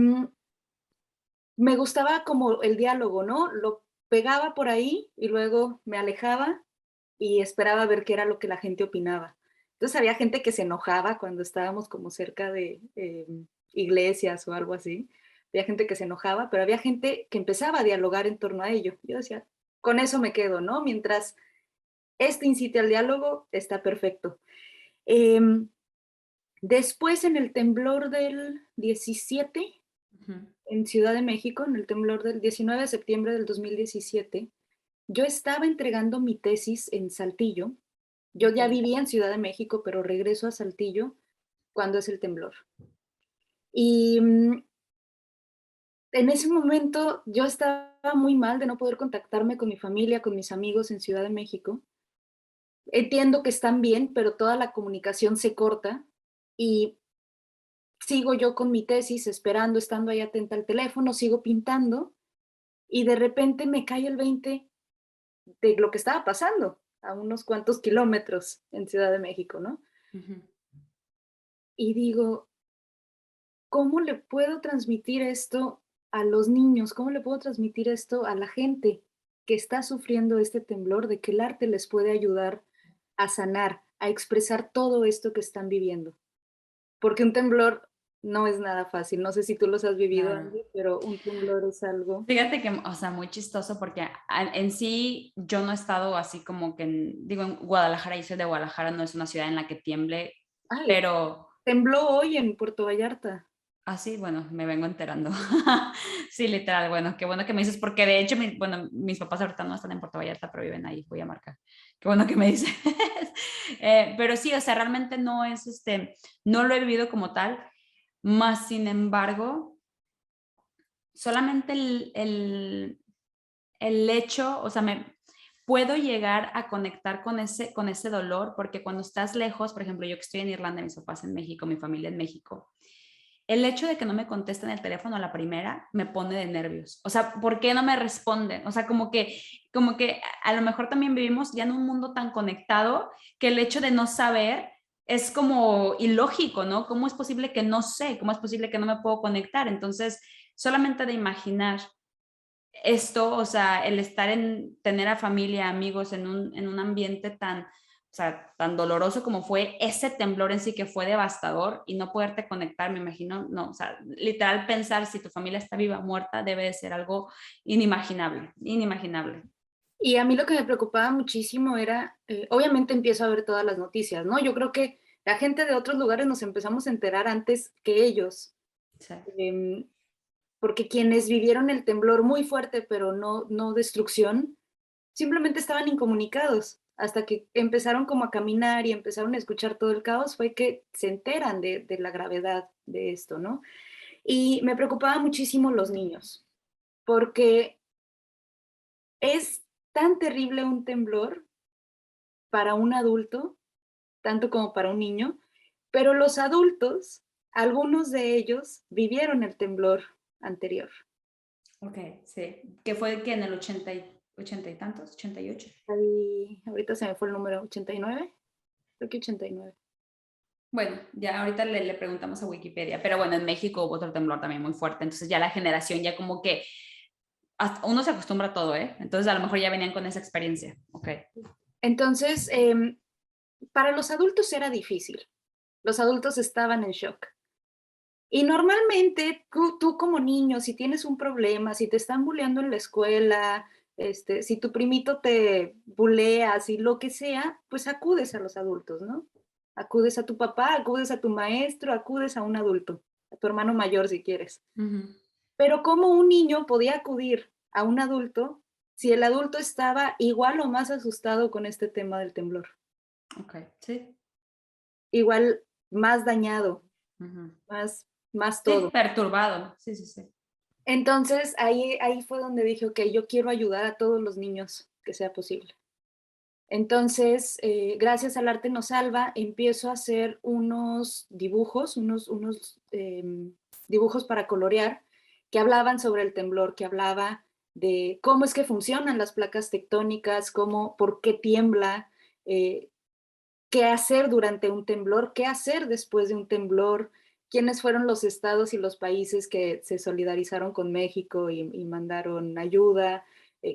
me gustaba como el diálogo, ¿no? Lo pegaba por ahí y luego me alejaba y esperaba a ver qué era lo que la gente opinaba. Entonces había gente que se enojaba cuando estábamos como cerca de iglesias o algo así. Había gente que se enojaba, pero había gente que empezaba a dialogar en torno a ello. Yo decía, con eso me quedo, ¿no? Mientras este incite al diálogo, está perfecto. Después, en el temblor del 17, en Ciudad de México, en el temblor del 19 de septiembre del 2017, yo estaba entregando mi tesis en Saltillo. Yo ya vivía en Ciudad de México, pero regreso a Saltillo cuando es el temblor. Y en ese momento yo estaba muy mal de no poder contactarme con mi familia, con mis amigos en Ciudad de México. Entiendo que están bien, pero toda la comunicación se corta y sigo yo con mi tesis, esperando, estando ahí atenta al teléfono, sigo pintando y de repente me cae el 20 de lo que estaba pasando a unos cuantos kilómetros en Ciudad de México, ¿no? Y digo, ¿cómo le puedo transmitir esto a los niños? ¿Cómo le puedo transmitir esto a la gente que está sufriendo este temblor, de que el arte les puede ayudar a sanar, a expresar todo esto que están viviendo? Porque un temblor no es nada fácil. No sé si tú los has vivido, Claro. Andy, pero un temblor es algo. Fíjate que, o sea, muy chistoso porque en sí yo no he estado así como que, digo, en Guadalajara, yo soy de Guadalajara, no es una ciudad en la que tiemble, Ay, pero tembló hoy en Puerto Vallarta. así, bueno, me vengo enterando. Sí, literal, bueno, qué bueno que me dices, porque de hecho, bueno, mis papás ahorita no están en Puerto Vallarta, pero viven ahí, voy a marcar. Qué bueno que me dices. Pero sí, o sea, realmente no es, no lo he vivido como tal, más sin embargo, solamente el hecho, o sea, puedo llegar a conectar con ese dolor, porque cuando estás lejos, por ejemplo, yo que estoy en Irlanda, mis papás en México, mi familia en México, el hecho de que no me contesten el teléfono a la primera me pone de nervios. O sea, ¿por qué no me responden? O sea, como que a lo mejor también vivimos ya en un mundo tan conectado que el hecho de no saber es como ilógico, ¿no? ¿Cómo es posible que no sé? ¿Cómo es posible que no me puedo conectar? Entonces, solamente de imaginar esto, o sea, el estar tener a familia, amigos en un ambiente tan, o sea, tan doloroso como fue ese temblor en sí que fue devastador y no poderte conectar, me imagino, no, o sea, literal pensar si tu familia está viva o muerta debe de ser algo inimaginable, inimaginable. Y a mí lo que me preocupaba muchísimo era, obviamente empiezo a ver todas las noticias, ¿no? Yo creo que la gente de otros lugares nos empezamos a enterar antes que ellos, Sí. em, porque quienes vivieron el temblor muy fuerte, pero no destrucción, simplemente estaban incomunicados. Hasta que empezaron como a caminar y empezaron a escuchar todo el caos, fue que se enteran de la gravedad de esto, ¿no? Y me preocupaba muchísimo los niños, porque es tan terrible un temblor para un adulto, tanto como para un niño, pero los adultos, algunos de ellos vivieron el temblor anterior. Ok, sí. ¿Qué fue que en el 80 y tantos? 88. Ahí, ahorita se me fue el número, 89, creo que 89. Bueno, ya ahorita le preguntamos a Wikipedia, pero bueno, en México hubo otro temblor también muy fuerte, entonces ya la generación ya como que uno se acostumbra a todo, ¿eh? Entonces a lo mejor ya venían con esa experiencia. Ok. Entonces, para los adultos era difícil. Los adultos estaban en shock. Y normalmente tú como niño, si tienes un problema, si te están bulleando en la escuela, si tu primito te bulea, si lo que sea, pues acudes a los adultos, ¿no? Acudes a tu papá, acudes a tu maestro, acudes a un adulto, a tu hermano mayor si quieres. Pero ¿cómo un niño podía acudir a un adulto si el adulto estaba igual o más asustado con este tema del temblor? Ok, sí. Igual más dañado, Ujú. más Sí, todo. perturbado. Sí, sí, sí. Entonces ahí fue donde dije, ok, yo quiero ayudar a todos los niños que sea posible. Entonces, gracias al Arte Nos Salva, empiezo a hacer unos dibujos, unos dibujos para colorear que hablaban sobre el temblor, que hablaba de cómo es que funcionan las placas tectónicas, por qué tiembla, eh, qué hacer durante un temblor, qué hacer después de un temblor, quiénes fueron los estados y los países que se solidarizaron con México y mandaron ayuda,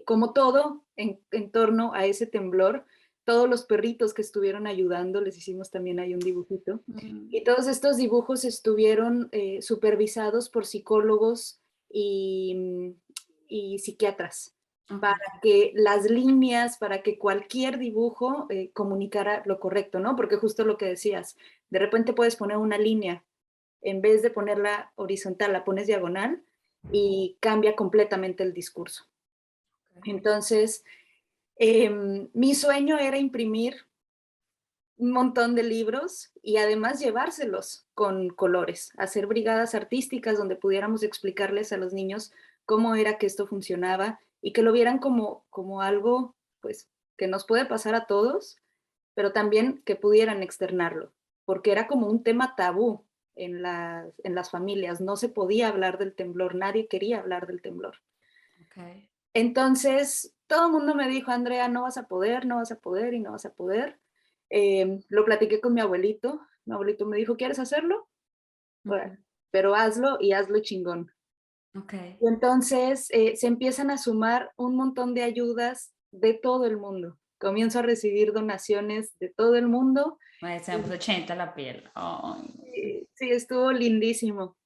como todo en torno a ese temblor, todos los perritos que estuvieron ayudando, les hicimos también ahí un dibujito. Y todos estos dibujos estuvieron supervisados por psicólogos y psiquiatras. Ok. para que las líneas, para que cualquier dibujo comunicara lo correcto, ¿no? Porque justo lo que decías, de repente puedes poner una línea, en vez de ponerla horizontal, la pones diagonal y cambia completamente el discurso. Entonces, mi sueño era imprimir un montón de libros y además llevárselos con colores, hacer brigadas artísticas donde pudiéramos explicarles a los niños cómo era que esto funcionaba y que lo vieran como algo pues que nos puede pasar a todos, pero también que pudieran externarlo, porque era como un tema tabú en las familias, no se podía hablar del temblor, nadie quería hablar del temblor. Ok. Entonces, todo el mundo me dijo, Andrea, no vas a poder, no vas a poder y no vas a poder. Lo platiqué con mi abuelito me dijo, ¿quieres hacerlo? Bueno, Ujú. pero hazlo y hazlo chingón. Ok. Y entonces se empiezan a sumar un montón de ayudas de todo el mundo. Comienzo a recibir donaciones de todo el mundo. Ay, se me puso chinita la piel. Ay. Sí, estuvo lindísimo.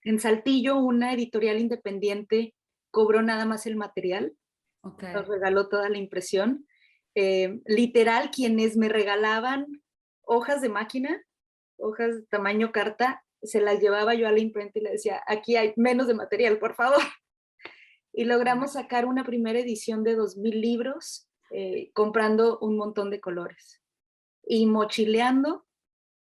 En Saltillo, una editorial independiente cobró nada más el material, Ok. nos regaló toda la impresión. Literal, quienes me regalaban hojas de máquina, hojas de tamaño carta, se las llevaba yo a la imprenta y le decía, aquí hay menos de material, por favor. Y logramos sacar una primera edición de 2000 libros, comprando un montón de colores. Y mochileando,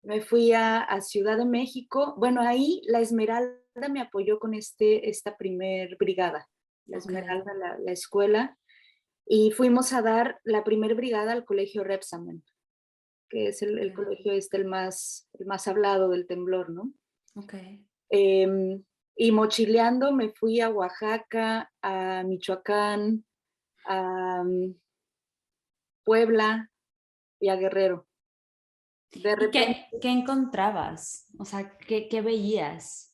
me fui a Ciudad de México. Bueno, ahí la Esmeralda me apoyó con esta primer brigada. La Ok. Esmeralda, la escuela, y fuimos a dar la primer brigada al colegio Repsamen, que es el Ok. colegio el más hablado del temblor, ¿no? Ok. Y mochileando me fui a Oaxaca, a Michoacán, a Puebla y a Guerrero. De ¿Y repente, qué encontrabas? O sea, ¿qué veías?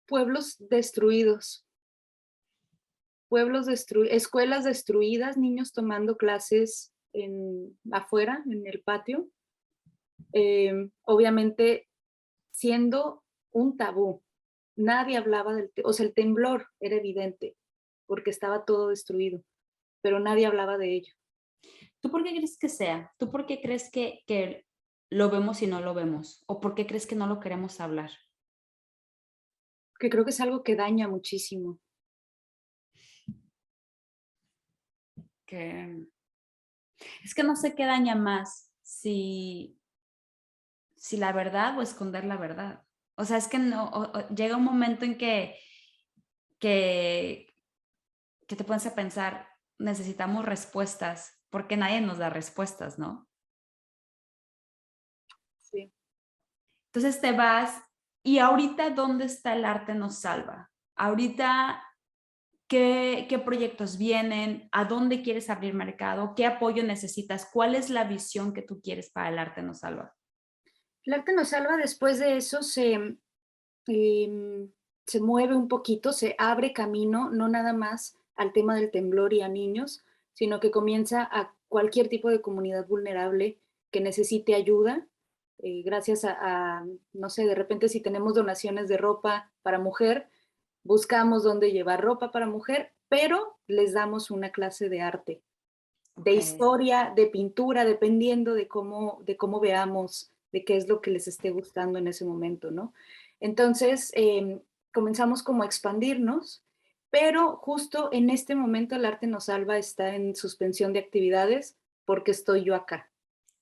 pueblos destruidos, escuelas destruidas, niños tomando clases afuera, en el patio. Obviamente, siendo un tabú, nadie hablaba o sea, el temblor era evidente porque estaba todo destruido, pero nadie hablaba de ello. ¿Tú por qué crees que sea? ¿Tú por qué crees que lo vemos y no lo vemos? ¿O por qué crees que no lo queremos hablar? Que creo que es algo que daña muchísimo. Que es que no sé qué daña más, si la verdad o esconder la verdad. O sea, es que no, llega un momento en que, que te pones a pensar, necesitamos respuestas, porque nadie nos da respuestas, ¿no? Sí. Entonces te vas y ahorita, ¿dónde está el arte nos salva? Ahorita, ¿qué proyectos vienen? ¿A dónde quieres abrir mercado? ¿Qué apoyo necesitas? ¿Cuál es la visión que tú quieres para el arte nos salva? El arte nos salva después de eso, se mueve un poquito, se abre camino, no nada más al tema del temblor y a niños, sino que comienza a cualquier tipo de comunidad vulnerable que necesite ayuda, gracias no sé, de repente si tenemos donaciones de ropa para mujer, buscamos dónde llevar ropa para mujer, pero les damos una clase de arte, de Ok. historia, de pintura, dependiendo de cómo veamos, de qué es lo que les esté gustando en ese momento, ¿no? Entonces, comenzamos como a expandirnos, pero justo en este momento el arte nos salva está en suspensión de actividades porque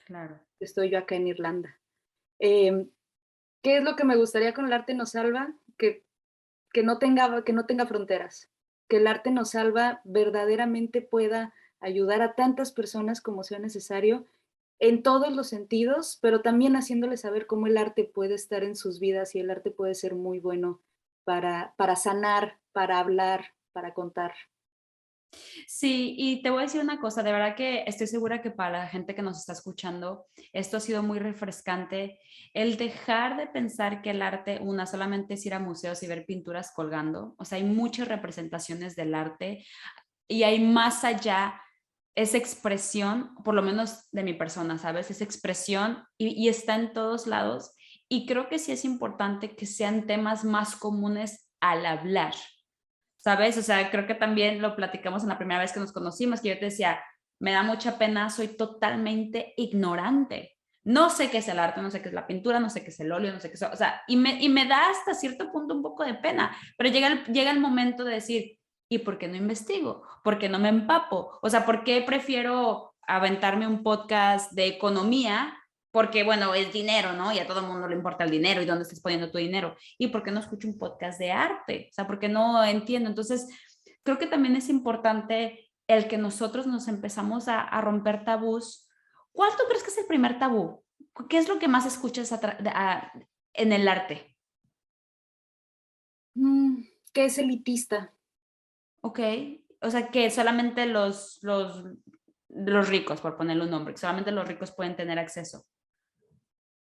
Claro. estoy yo acá en Irlanda. Eh, ¿Qué es lo que me gustaría con el arte nos salva? Que no tenga fronteras, que el arte nos salva verdaderamente pueda ayudar a tantas personas como sea necesario en todos los sentidos, pero también haciéndoles saber cómo el arte puede estar en sus vidas y el arte puede ser muy bueno para sanar, para hablar, para contar. Sí, y te voy a decir una cosa, de verdad que estoy segura que para la gente que nos está escuchando, esto ha sido muy refrescante, el dejar de pensar que el arte, una, solamente es ir a museos y ver pinturas colgando, o sea, hay muchas representaciones del arte y hay más allá esa expresión, por lo menos de mi persona, ¿sabes? Esa expresión y está en todos lados y creo que sí es importante que sean temas más comunes al hablar. ¿sabes? O sea, creo que también lo platicamos en la primera vez que nos conocimos, que yo te decía, me da mucha pena, soy totalmente ignorante. No sé qué es el arte, no sé qué es la pintura, no sé qué es el óleo, no sé qué es, o sea, y me da hasta cierto punto un poco de pena, pero llega el momento de decir, ¿y por qué no investigo? ¿Por qué no me empapo? O sea, ¿por qué prefiero aventarme un podcast de economía? Porque, bueno, es dinero, ¿no? Y a todo el mundo le importa el dinero y dónde estás poniendo tu dinero. ¿Y por qué no escucho un podcast de arte? O sea, ¿por qué no entiendo? Entonces, creo que también es importante el que nosotros nos empezamos a romper tabús. ¿Cuál tú crees que es el primer tabú? ¿Qué es lo que más escuchas en el arte? Que es elitista. Ok, o sea que solamente los ricos, por ponerle un nombre, que solamente los ricos pueden tener acceso.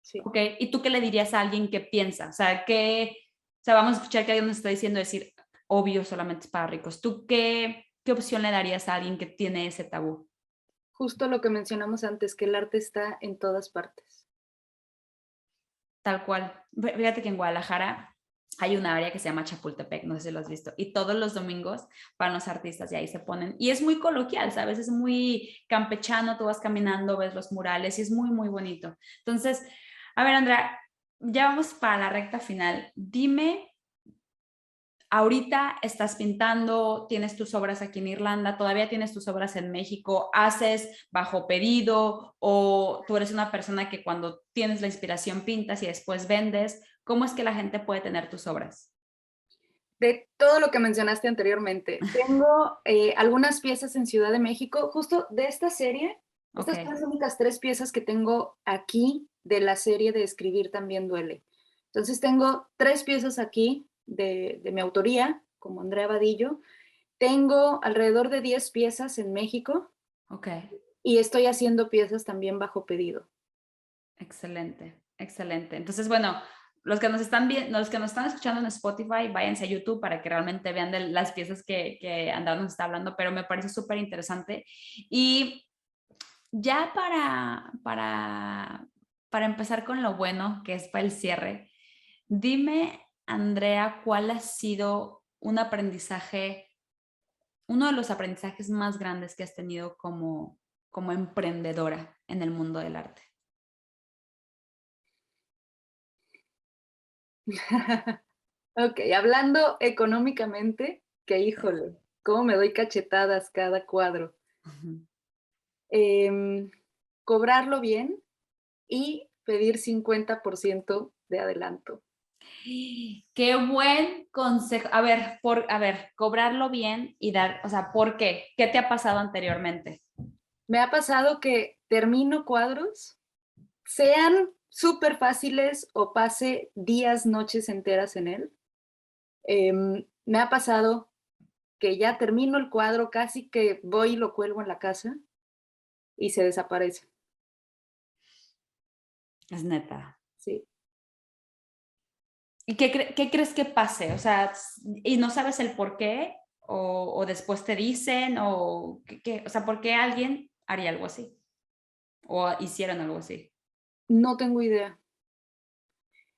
Sí. Ok, ¿y tú qué le dirías a alguien que piensa? O sea, vamos a escuchar que alguien nos está diciendo decir, obvio, solamente es para ricos. ¿Tú qué opción le darías a alguien que tiene ese tabú? Justo lo que mencionamos antes, que el arte está en todas partes. Tal cual. Fíjate que en Guadalajara hay una área que se llama Chapultepec, no sé si lo has visto, y todos los domingos van los artistas y ahí se ponen, y es muy coloquial, ¿sabes? Es muy campechano, tú vas caminando, ves los murales y es muy, muy bonito. Entonces, a ver, Andrea, ya vamos para la recta final. Dime, ahorita estás pintando, tienes tus obras aquí en Irlanda, todavía tienes tus obras en México, haces bajo pedido o tú eres una persona que cuando tienes la inspiración pintas y después vendes. ¿Cómo es que la gente puede tener tus obras? De todo lo que mencionaste anteriormente, tengo algunas piezas en Ciudad de México, justo de esta serie. Ok, Estas son las únicas 3 piezas que tengo aquí de la serie de Escribir también duele. Entonces tengo 3 piezas aquí de mi autoría, como Andrea Vadillo. Tengo alrededor de 10 piezas en México ok. y estoy haciendo piezas también bajo pedido. Excelente, excelente. Entonces, bueno, los que nos están viendo, los que nos están escuchando en Spotify, váyanse a YouTube para que realmente vean de las piezas que Andrea nos está hablando, pero me parece súper interesante. Y ya para empezar con lo bueno, que es para el cierre, dime, Andrea, ¿cuál ha sido un aprendizaje, uno de los aprendizajes más grandes que has tenido como emprendedora en el mundo del arte? Ok, hablando económicamente, que híjole, cómo me doy cachetadas cada cuadro. Ujú. Em, Cobrarlo bien y pedir 50% de adelanto. Qué buen consejo. A ver, cobrarlo bien y dar, o sea, ¿por qué? ¿Qué te ha pasado anteriormente? Me ha pasado que termino cuadros, sean súper fáciles o pase días, noches enteras en él. Me ha pasado que ya termino el cuadro, casi que voy y lo cuelgo en la casa y se desaparece. Es neta. Sí. ¿Y qué crees que pase? O sea, y no sabes el por qué, o después te dicen, o sea, ¿por qué alguien haría algo así? O hicieron algo así. No tengo idea.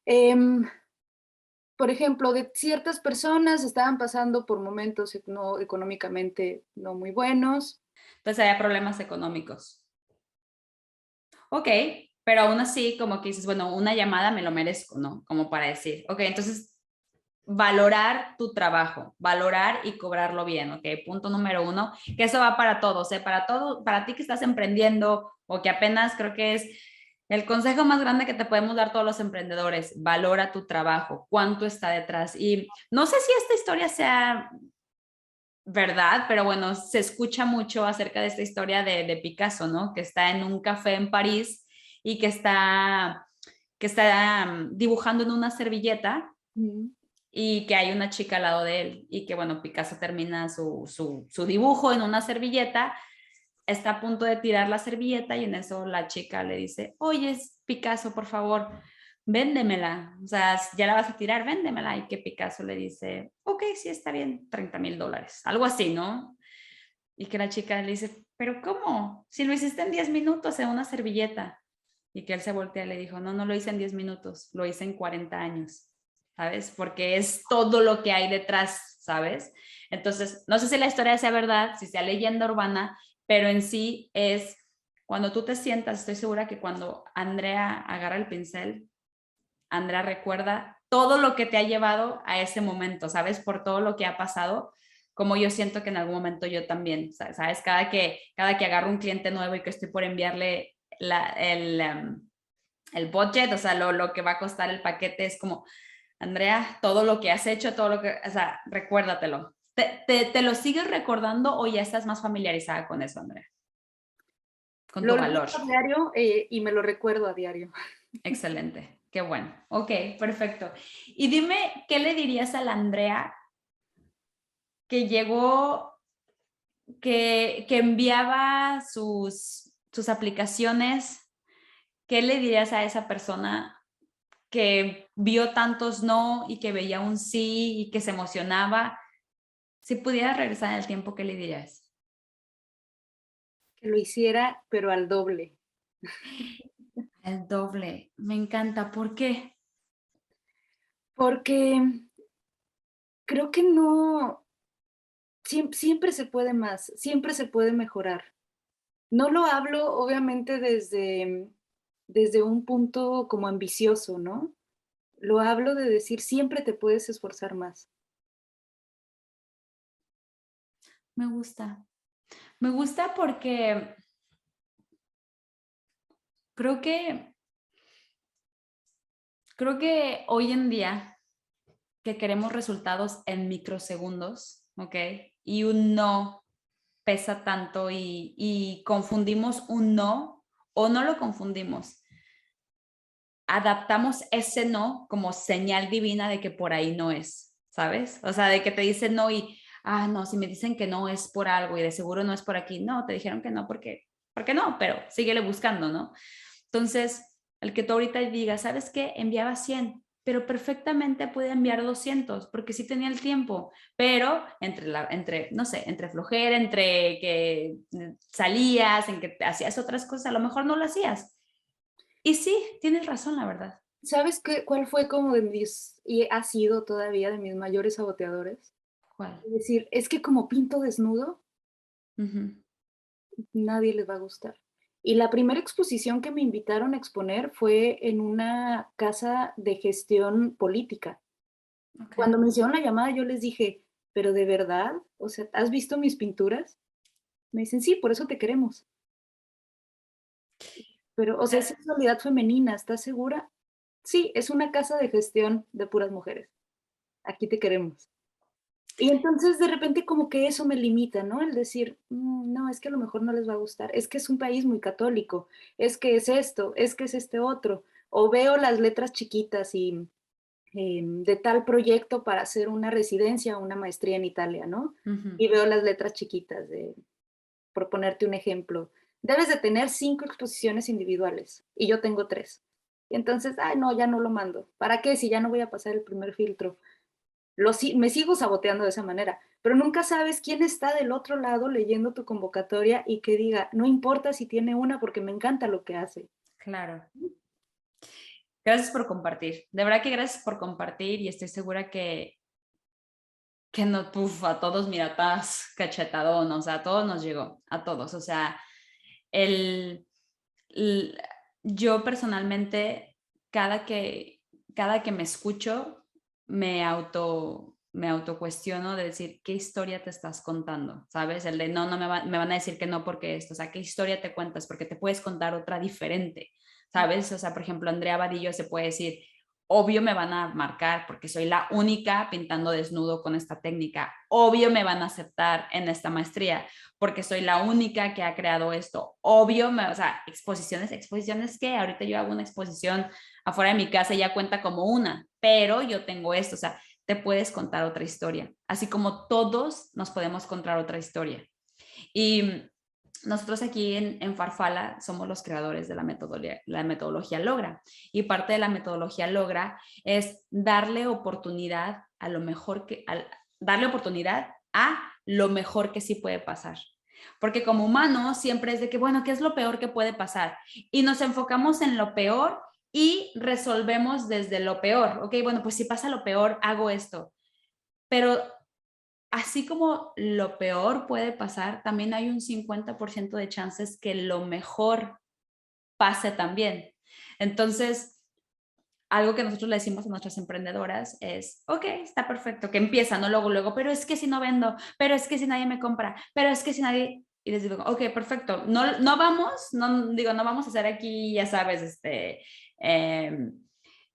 Em, por ejemplo, de ciertas personas estaban pasando por momentos no, económicamente no muy buenos. Entonces había problemas económicos. Ok, pero aún así, como que dices, bueno, una llamada me lo merezco, ¿no? Como para decir, ok, entonces valorar tu trabajo, valorar y cobrarlo bien, ¿ok? Punto número 1, que eso va para todos, ¿eh? Para todo, para ti que estás emprendiendo o que apenas creo que es el consejo más grande que te podemos dar todos los emprendedores, valora tu trabajo, cuánto está detrás. Y no sé si esta historia sea verdad, pero bueno, se escucha mucho acerca de esta historia de Picasso, ¿no? Que está en un café en París y que está dibujando en una servilleta Mm. y que hay una chica al lado de él y que, bueno, Picasso termina su dibujo en una servilleta, está a punto de tirar la servilleta y en eso la chica le dice, oye, Picasso, por favor, véndemela, o sea, ya la vas a tirar, véndemela. Y que Picasso le dice, ok, sí, está bien, $30,000, algo así, ¿no? Y que la chica le dice, pero ¿cómo? Si lo hiciste en 10 minutos en una servilleta. Y que él se voltea y le dijo, no, no lo hice en 10 minutos, lo hice en 40 años. ¿Sabes? Porque es todo lo que hay detrás, ¿sabes? Entonces, no sé si la historia sea verdad, si sea leyenda urbana, pero en sí es cuando tú te sientas, estoy segura que cuando Andrea agarra el pincel, Andrea recuerda todo lo que te ha llevado a ese momento, ¿sabes? Por todo lo que ha pasado, como yo siento que en algún momento yo también, ¿sabes? Cada que agarro un cliente nuevo y que estoy por enviarle el budget, o sea, lo que va a costar el paquete, es como, Andrea, todo lo que has hecho, todo lo que, o sea, recuérdatelo. ¿Te lo sigues recordando o ya estás más familiarizada con eso, Andrea? Con tu Lo leo valor. a diario y me lo recuerdo a diario. Excelente, qué bueno. Ok, perfecto. Y dime, ¿qué le dirías a la Andrea que llegó, que enviaba sus aplicaciones? ¿Qué le dirías a esa persona que vio tantos no y que veía un sí y que se emocionaba? Si pudieras regresar en el tiempo, ¿qué le dirías? Que lo hiciera, pero al doble. El doble, me encanta. ¿Por qué? Porque creo que no, siempre se puede más, siempre se puede mejorar. No lo hablo, obviamente, desde un punto como ambicioso, ¿no? Lo hablo de decir, siempre te puedes esforzar más. Me gusta. Me gusta porque creo que, creo que hoy en día que queremos resultados en microsegundos, ¿ok? Y un no pesa tanto y confundimos un no o no lo confundimos. Adaptamos ese no como señal divina de que por ahí no es, ¿sabes? O sea, de que te dicen no y, no, si me dicen que no es por algo y de seguro no es por aquí. No, te dijeron que no porque no, pero síguele buscando, ¿no? Entonces, el que tú ahorita digas, ¿sabes qué? Enviaba 100, pero perfectamente puede enviar 200 porque sí tenía el tiempo, pero no sé, entre flojera, entre que salías, en que hacías otras cosas, a lo mejor no lo hacías. Y sí, tienes razón, la verdad. ¿Sabes qué, cuál fue como de mis, y ha sido todavía de mis mayores saboteadores? ¿Cuál? Es decir, es que como pinto desnudo, Ujú. nadie les va a gustar. Y la primera exposición que me invitaron a exponer fue en una casa de gestión política. Ok. Cuando me hicieron la llamada, yo les dije, ¿pero de verdad? O sea, ¿has visto mis pinturas? Me dicen, sí, por eso te queremos. Pero, o sea, es sexualidad femenina, ¿estás segura? Sí, es una casa de gestión de puras mujeres. Aquí te queremos. Y entonces de repente como que eso me limita, ¿no? El decir, no, es que a lo mejor no les va a gustar, es que es un país muy católico, es que es esto, es que es este otro. O veo las letras chiquitas y de tal proyecto para hacer una residencia o una maestría en Italia, ¿no? Ujú. Y veo las letras chiquitas de, por ponerte un ejemplo, debes de tener 5 exposiciones individuales y yo tengo 3. Y entonces, ay, no, ya no lo mando. ¿Para qué? Si ya no voy a pasar el primer filtro. Me sigo saboteando de esa manera, pero nunca sabes quién está del otro lado leyendo tu convocatoria y que diga, no importa si tiene una porque me encanta lo que hace. Claro. Gracias por compartir. De verdad que gracias por compartir y estoy segura que no, a todos, mira, estás cachetadón, o sea, a todos nos llegó, a todos. O sea, el, el- yo personalmente, cada que me escucho, me auto cuestiono de decir, ¿qué historia te estás contando? ¿Sabes? El de no me van a decir que no porque esto, o sea, ¿qué historia te cuentas? Porque te puedes contar otra diferente, ¿sabes? O sea, por ejemplo, Andrea Vadillo se puede decir, obvio me van a marcar porque soy la única pintando desnudo con esta técnica, obvio me van a aceptar en esta maestría porque soy la única que ha creado esto. Obvio, o sea, exposiciones que ahorita yo hago una exposición afuera de mi casa y ya cuenta como una, pero yo tengo esto, o sea, te puedes contar otra historia, así como todos nos podemos contar otra historia. Y nosotros aquí en Farfala somos los creadores de la metodología Logra. Y parte de la metodología Logra es darle oportunidad a lo mejor darle oportunidad a lo mejor que sí puede pasar. Porque como humanos siempre es de que, bueno, ¿qué es lo peor que puede pasar? Y nos enfocamos en lo peor y resolvemos desde lo peor. Ok, bueno, pues si pasa lo peor, hago esto. Pero así como lo peor puede pasar, también hay un 50% de chances que lo mejor pase también. Entonces, algo que nosotros le decimos a nuestras emprendedoras es, ok, está perfecto, que empieza, no luego, pero es que si no vendo, pero es que si nadie me compra, pero es que si nadie... Y les digo, ok, perfecto, no vamos a hacer aquí, ya sabes,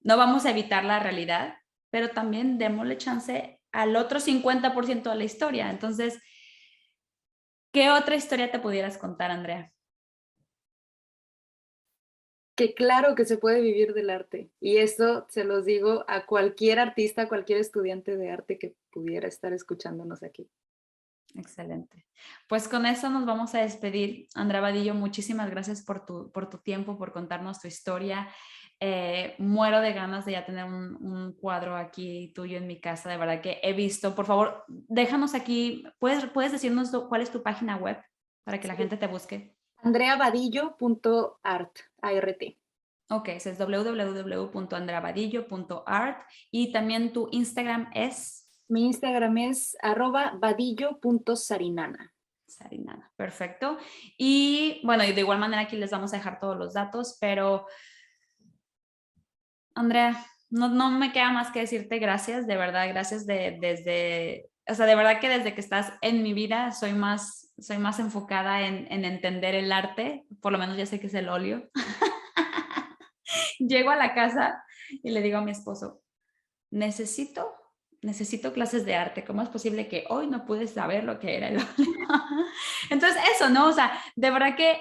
no vamos a evitar la realidad, pero también démosle chance al otro 50% de la historia. Entonces, ¿qué otra historia te pudieras contar, Andrea? Que claro que se puede vivir del arte. Y esto se los digo a cualquier artista, a cualquier estudiante de arte que pudiera estar escuchándonos aquí. Excelente. Pues con eso nos vamos a despedir. Andrea Vadillo, muchísimas gracias por tu tiempo, por contarnos tu historia. Muero de ganas de ya tener un cuadro aquí tuyo en mi casa. De verdad que he visto. Por favor, déjanos aquí. ¿Puedes decirnos cuál es tu página web para que la gente te busque? andreavadillo.art, ART. Ok, ese es www.andreavadillo.art y también tu Instagram es... Mi Instagram es @vadillo.sarinana. Sarinana, perfecto. Y bueno, y de igual manera aquí les vamos a dejar todos los datos, pero Andrea, no me queda más que decirte gracias, de verdad, gracias de verdad que desde que estás en mi vida soy más enfocada en entender el arte, por lo menos ya sé que es el óleo. Llego a la casa y le digo a mi esposo, necesito clases de arte. ¿Cómo es posible que hoy no pude saber lo que era el óleo? Entonces, eso, ¿no? O sea, de verdad que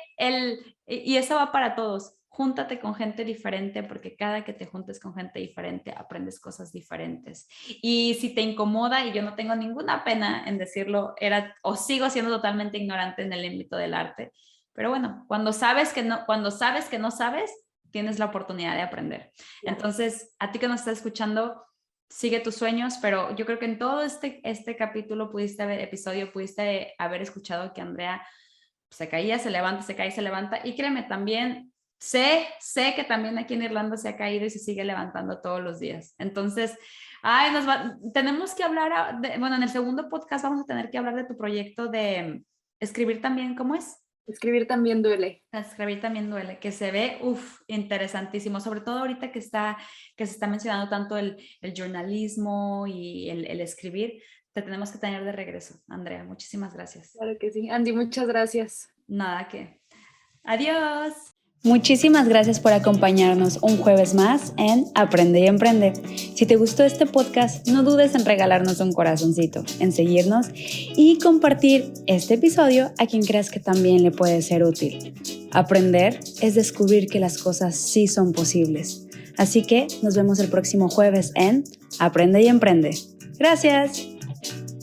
y eso va para todos. Júntate con gente diferente porque cada que te juntes con gente diferente aprendes cosas diferentes. Y si te incomoda, y yo no tengo ninguna pena en decirlo, sigo siendo totalmente ignorante en el ámbito del arte. Pero bueno, cuando sabes que no sabes, tienes la oportunidad de aprender. Entonces, a ti que nos estás escuchando, sigue tus sueños, pero yo creo que en todo este capítulo episodio pudiste haber escuchado que Andrea se caía, se levanta, se cae, se levanta, y créeme, también sé que también aquí en Irlanda se ha caído y se sigue levantando todos los días. Entonces, tenemos que hablar, en el segundo podcast vamos a tener que hablar de tu proyecto de escribir también, ¿cómo es? Escribir también duele. Escribir también duele, que se ve, interesantísimo, sobre todo ahorita que se está mencionando tanto el journalismo y el escribir. Te tenemos que tener de regreso, Andrea. Muchísimas gracias. Claro que sí. Andy, muchas gracias. Nada que. Adiós. Muchísimas gracias por acompañarnos un jueves más en Aprende y Emprende. Si te gustó este podcast, no dudes en regalarnos un corazoncito, en seguirnos y compartir este episodio a quien creas que también le puede ser útil. Aprender es descubrir que las cosas sí son posibles. Así que nos vemos el próximo jueves en Aprende y Emprende. Gracias.